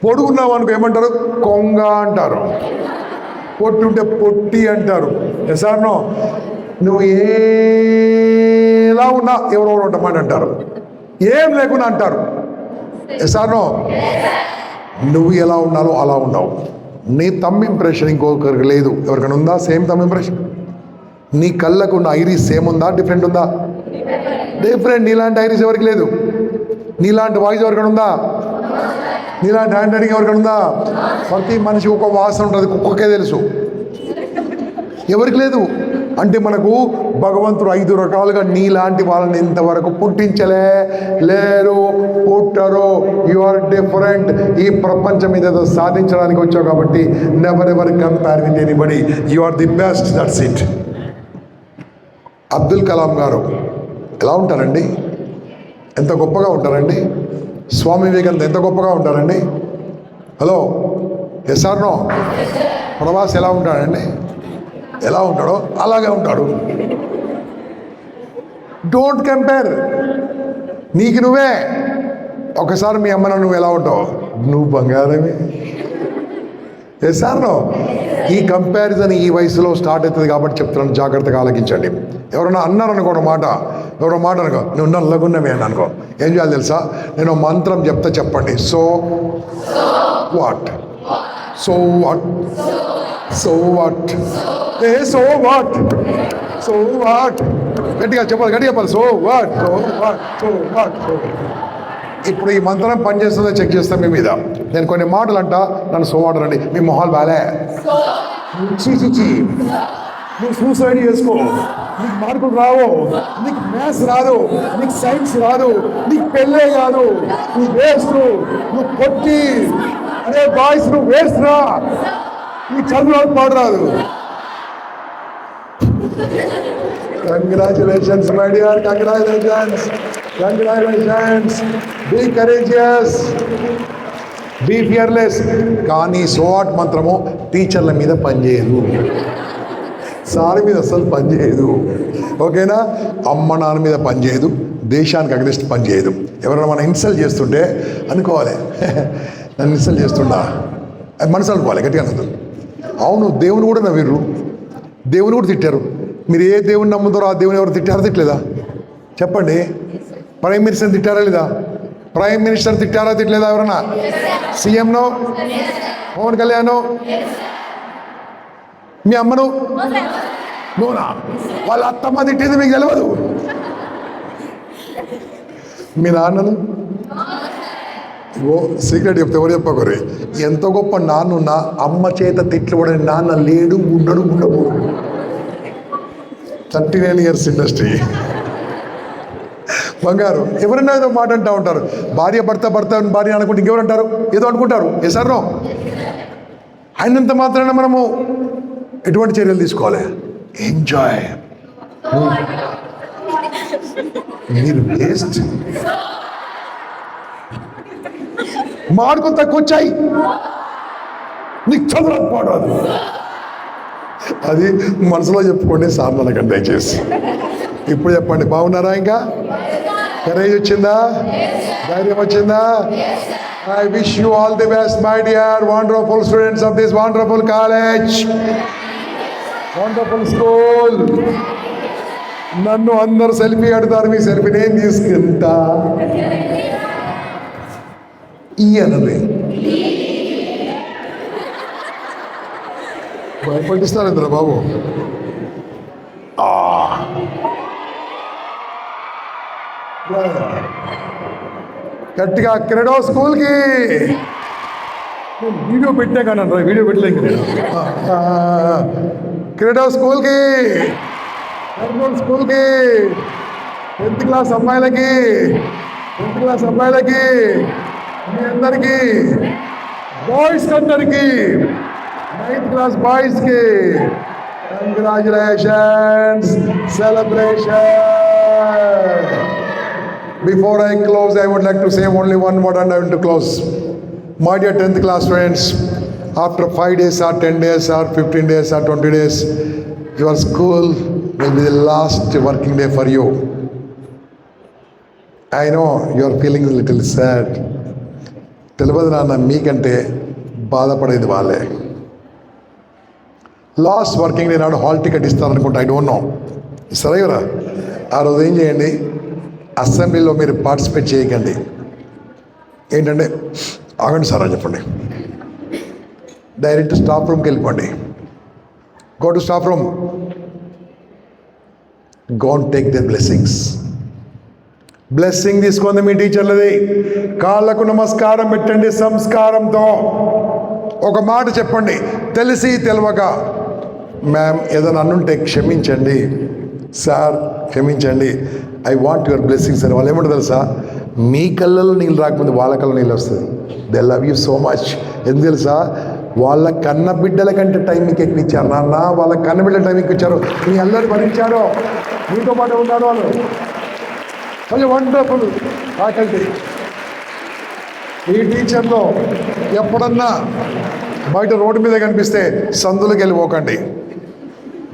పొడుగున్నావు అనుకో ఏమంటారు? కొంగ అంటారు. పొట్టి ఉంటే పొట్టి అంటారు. ఎసార్నో నువ్వు ఎలా ఉన్నా ఎవరెవరు ఉంటామని అంటారు. ఏం లేకుండా అంటారు. ఎసార్నో నువ్వు ఎలా ఉన్నాలో అలా ఉన్నావు. నీ తమ్ ఇంప్రెషన్ ఇంకొకరికి లేదు. ఎవరికైనా ఉందా సేమ్ తమ్ ఇంప్రెషన్? నీ కళ్ళకు ఉన్న ఐరిస్ సేమ్ ఉందా డిఫరెంట్ ఉందా? డిఫరెంట్. నీలాంటి ఐరిస్ ఎవరికి లేదు. నీలాంటి వాయిస్ ఎవరికైనా ఉందా? నీలాంటి హ్యాండ్ రైటింగ్ ఎవరికైనా ఉందా? ప్రతి మనిషి ఒక వాసన ఉంటుంది, కుక్కకే తెలుసు, ఎవరికి లేదు. అంటే మనకు భగవంతుడు 5 రకాలుగా నీలాంటి వాళ్ళని ఇంతవరకు పుట్టించలే, లేరు, పుట్టరు. You are different. ఈ ప్రపంచం మీద ఏదో సాధించడానికి వచ్చావు కాబట్టి never ever compare with anybody. You are the best, that's it. Abdul Kalam గారు ఎలా ఉంటారండి? ఎంత గొప్పగా ఉంటారండి. స్వామి వివేకానంద ఎంత గొప్పగా ఉంటారండి. Hello, yes or no? Prabhas ఎలా ఉంటాడండి? ఎలా ఉంటాడో అలాగే ఉంటాడు. Don't compare. నీకు నువ్వే. ఒకసారి మీ అమ్మను నువ్వు ఎలా ఉంటావు? నువ్వు బంగారమే. Yes or no? ఈ కంపారిజన్ ఈ వయసులో స్టార్ట్ అవుతుంది కాబట్టి చెప్తున్నాను, జాగ్రత్తగా ఆలకించండి. ఎవరైనా అన్నారనుకో మాట, ఎవరో మాట అనుకో, నువ్వు నల్లగున్నవే అని అనుకో, ఏం చేయాలి తెలుసా? నేను మంత్రం చెప్తా, చెప్పండి. So what, so what, so what, A so what, so what, గట్టిగా చెప్పాలి, గట్టిగా చెప్పాలి. So what, so what, so what, so what. ఇప్పుడు ఈ మంత్రం పనిచేస్తుందో చెక్ చేస్తాం మీ మీద. నేను కొన్ని మాటలు అంటా, నన్ను సో వాట్ రండి. మీ మొహాలు బాలే, చీచి, నువ్వు సూసైడ్ చేసుకో, నీకు మార్కులు రావు, నీకు మ్యాథ్స్ రాదు, నీకు సైన్స్ రాదు, నీకు పెళ్ళే కాదు, నువ్వు వేస్ట్, నువ్వు పొట్టి, అరే బాయ్స్ నువ్వు వేస్ట్ రా, నీ చదువు పాడు రాదు. Congratulations my dear, congratulations, congratulations. Be courageous, be fearless. కానీ సోవాట్ మంత్రము టీచర్ల మీద పనిచేయదు, సార్ మీద అస్సలు పనిచేయదు, ఓకేనా? అమ్మ నాన్న మీద పనిచేయదు, దేశానికి అగ్నిస్ట్ పనిచేయదు. ఎవరైనా మనం ఇన్సల్ట్ చేస్తుంటే అనుకోవాలి, నన్ను ఇన్సల్ట్ చేస్తుండా, అది మనసు అనుకోవాలి గట్టిగా. అవును, దేవుని కూడా నవ్విర్రు, దేవుని కూడా తిట్టారు. మీరు ఏ దేవుని నమ్ముతారో ఆ దేవుని ఎవరు తిట్టారో తిట్టలేదా? చెప్పండి. ప్రైమ్ మినిస్టర్ని తిట్టారా లేదా? ప్రైమ్ మినిస్టర్ తిట్టారా తిట్టలేదా? ఎవరన్నా సీఎంనో, పవన్ కళ్యాణ్, మీ అమ్మను, నువ్వునా? వాళ్ళ అత్తమ్మ తిట్టేది మీకు తెలియదు. మీ నాన్నను, ఓ సీక్రెట్ చెప్తే ఎవరు చెప్పకూరి, ఎంత గొప్ప నాన్నున్నా అమ్మ చేత తిట్లబడిన నాన్న లేడు, ఉండడు, ఉండవు. 39 years ఇండస్ట్రీ. బంగారు. ఎవరైనా ఏదో మాట అంటూ ఉంటారు. భార్య భార్య అనుకుంటే ఇంకెవరు అంటారు? ఏదో అనుకుంటారు. ఎసారో అయినంత మాత్రాన మనము ఎటువంటి చర్యలు తీసుకోవాలి? ఎంజాయ్. మీరు వేస్ట్, మార్కులు తక్కువ వచ్చాయి, నీకు చదువు పాడదు, అది మనసులో చెప్పుకోండి. సార్ మనకంటే దయచేసి ఇప్పుడు చెప్పండి, బాగున్నారా? ఇంకా కరేజ్ వచ్చిందా? ధైర్యం వచ్చిందా? I wish you all the best, my dear wonderful students of this wonderful college, wonderful school. నన్ను అందరు సెల్ఫీ అడుగుతారు, మీ సెల్ఫీ నేను తీసుకుంటా. ఈ అనరే భయపడిస్తారు ఇందులో బాబు. గట్టిగా క్రెడో స్కూల్కి వీడియో పెట్టే కానీ వీడియో పెట్టలేదు నేను. క్రెడో స్కూల్కి, స్కూల్కి 10th క్లాస్ అమ్మాయిలకి, 10th క్లాస్ అమ్మాయిలకి, మీ అందరికీ, బాయ్స్ అందరికీ, 9th క్లాస్ బాయ్స్కి congratulations, celebration. Before I close, I would like to say only one word and I want to close. My dear 10th class friends, after 5 days or 10 days or 15 days or 20 days, your school will be the last working day for you. I know you are feeling a little sad. తెలియదు నాన్న, మీకంటే బాధపడేది వాళ్ళే. Last working day నాడు hall ticket ఇస్తారనుకుంటా, I don't know. ఇస్తారా కదా? ఆ రోజు ఏం చేయండి, అసెంబ్లీలో మీరు పార్టిసిపేట్ చేయకండి. ఏంటంటే ఆగండి సార్ అని చెప్పండి, డైరెక్ట్ స్టాఫ్ రూమ్కి వెళ్ళిపోండి. Go to staff room, go and take their blessings. Blessing తీసుకుంది మీ టీచర్లది. కాళ్ళకు నమస్కారం పెట్టండి సంస్కారంతో. ఒక మాట చెప్పండి, తెలిసి తెలియక మ్యామ్ ఏదైనా అన్నుంటే క్షమించండి, సార్ క్షమించండి, ఐ వాంట్ యువర్ బ్లెస్సింగ్స్ అని. వాళ్ళు ఏమంటారు తెలుసా, మీ కళ్ళలో నీళ్ళు రాకముందు వాళ్ళ కళ్ళలో నీళ్ళు వస్తుంది. They love you so much. ఎందుకు తెలుసా, వాళ్ళ కన్న బిడ్డల కంటే టైం మీకు ఎక్కువ ఇచ్చారు నాన్న. వాళ్ళ కన్న బిడ్డల టైం ఎక్కువ ఇచ్చారు, మీ అందరూ భరించారు, మీతో పాటు ఉన్నారు వాళ్ళు. కొంచెం వండర్ఫుల్ ఫ్యాకల్టీ. ఈ టీచర్లో ఎప్పుడన్నా బయట రోడ్డు మీద కనిపిస్తే సందులకు వెళ్ళిపోకండి,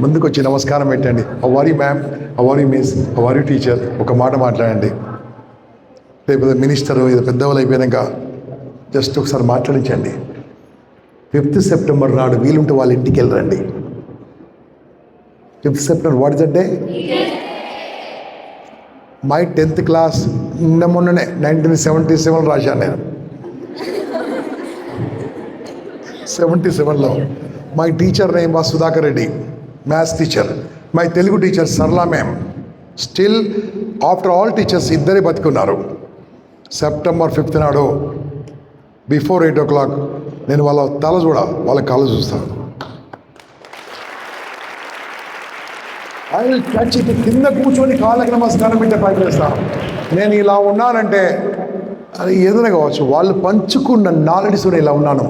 ముందుకు వచ్చి నమస్కారం పెట్టండి. How are you ma'am, how are you miss, how are you teacher, ఒక మాట మాట్లాడండి. లేకపోతే మినిస్టరు ఇది పెద్దవాళ్ళు అయిపోయాక జస్ట్ ఒకసారి మాట్లాడించండి. 5th సెప్టెంబర్ నాడు వీలుంటే వాళ్ళ ఇంటికి వెళ్ళరండి. 5th September what is that day? My 10th class మొన్ననే 1977 రాశాను నేను. 77లో my teacher name was Sudhakar Reddy, maths teacher. My Telugu teacher Sarala ma'am. Still after all teachers ఇద్దరే బతుకున్నారు. సెప్టెంబర్ 5th నాడు బిఫోర్ 8 o'clock నేను వాళ్ళ తల వాళ్ళ కాళ్ళు చూస్తాను. I will touch it. కింద కూర్చొని కాళ్ళకి నమస్కారం పెట్టే ప్రయత్నిస్తాను. నేను ఇలా ఉన్నానంటే అది ఏదైనా కావచ్చు, వాళ్ళు పంచుకున్న నాలెడ్జ్తో ఇలా ఉన్నాను.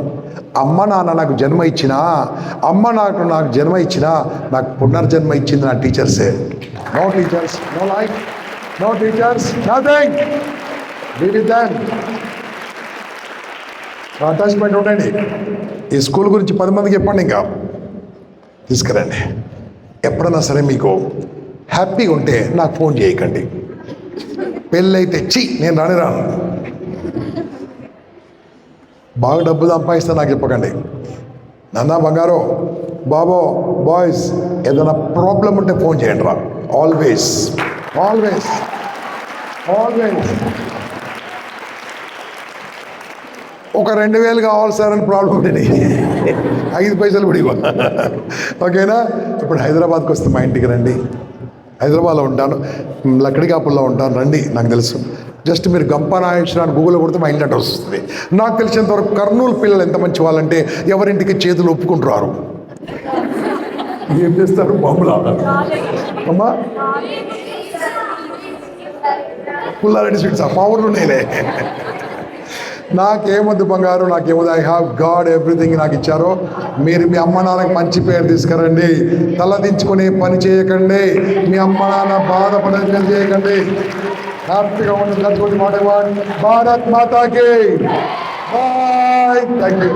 అమ్మ నాన్న నాకు జన్మ ఇచ్చినా, అమ్మ నాకు జన్మ ఇచ్చినా, నాకు పునర్జన్మ ఇచ్చింది నా టీచర్సే. No teachers, no life, no teachers, nothing. Be with them. Attachment ఉండండి. ఈ స్కూల్ గురించి 10 మందికి చెప్పండి, ఇంకా తీసుకురండి. ఎప్పుడన్నా సరే మీకు హ్యాపీగా ఉంటే నాకు ఫోన్ చేయకండి. పెళ్ళైతే నేను రాను. బాగా డబ్బు సంపాదిస్తే నాకు చెప్పకండి. నాన్న బంగారో, బాబో, బాయ్స్ ఏదైనా ప్రాబ్లం ఉంటే ఫోన్ చేయండి రా. Always always always. ఒక 2000 కావాలి సార్ అని ప్రాబ్లం ఉంటుంది, 5 పైసలు కూడా ఇవ్వ. ఓకేనా? ఇప్పుడు హైదరాబాద్కి వస్తే మా ఇంటికి రండి. హైదరాబాద్లో ఉంటాను, లక్కడికాపుల్లో ఉంటాను, రండి. నాకు తెలుసు, జస్ట్ మీరు గంపా నాగేశ్వరాన్ని గూగుల్లో కొడితే మా ఇంటి అడ్రస్ వస్తుంది. నాకు తెలిసినంతవరకు కర్నూలు పిల్లలు ఎంత మంచి వాళ్ళంటే ఎవరింటికి చేతులు ఒప్పుకుంటున్నారు. ఏం చేస్తారు బాబులా అమ్మా? పుల్లారెడ్డి స్వీట్స్ మా ఊర్లో నేనే. నాకేమొద్దు బంగారు, నాకేమొద్దు. ఐ హ్యావ్ గాడ్ ఎవ్రీథింగ్ నాకు ఇచ్చారో. మీరు మీ అమ్మ నాన్నకి మంచి పేరు తీసుకురండి. తలదించుకునే పని చేయకండి. మీ అమ్మ నాన్న బాధపడే చేయకండి. హ్యాపీగా ఉండదు. భారత్ మాతాకి బాయ్. Thank you.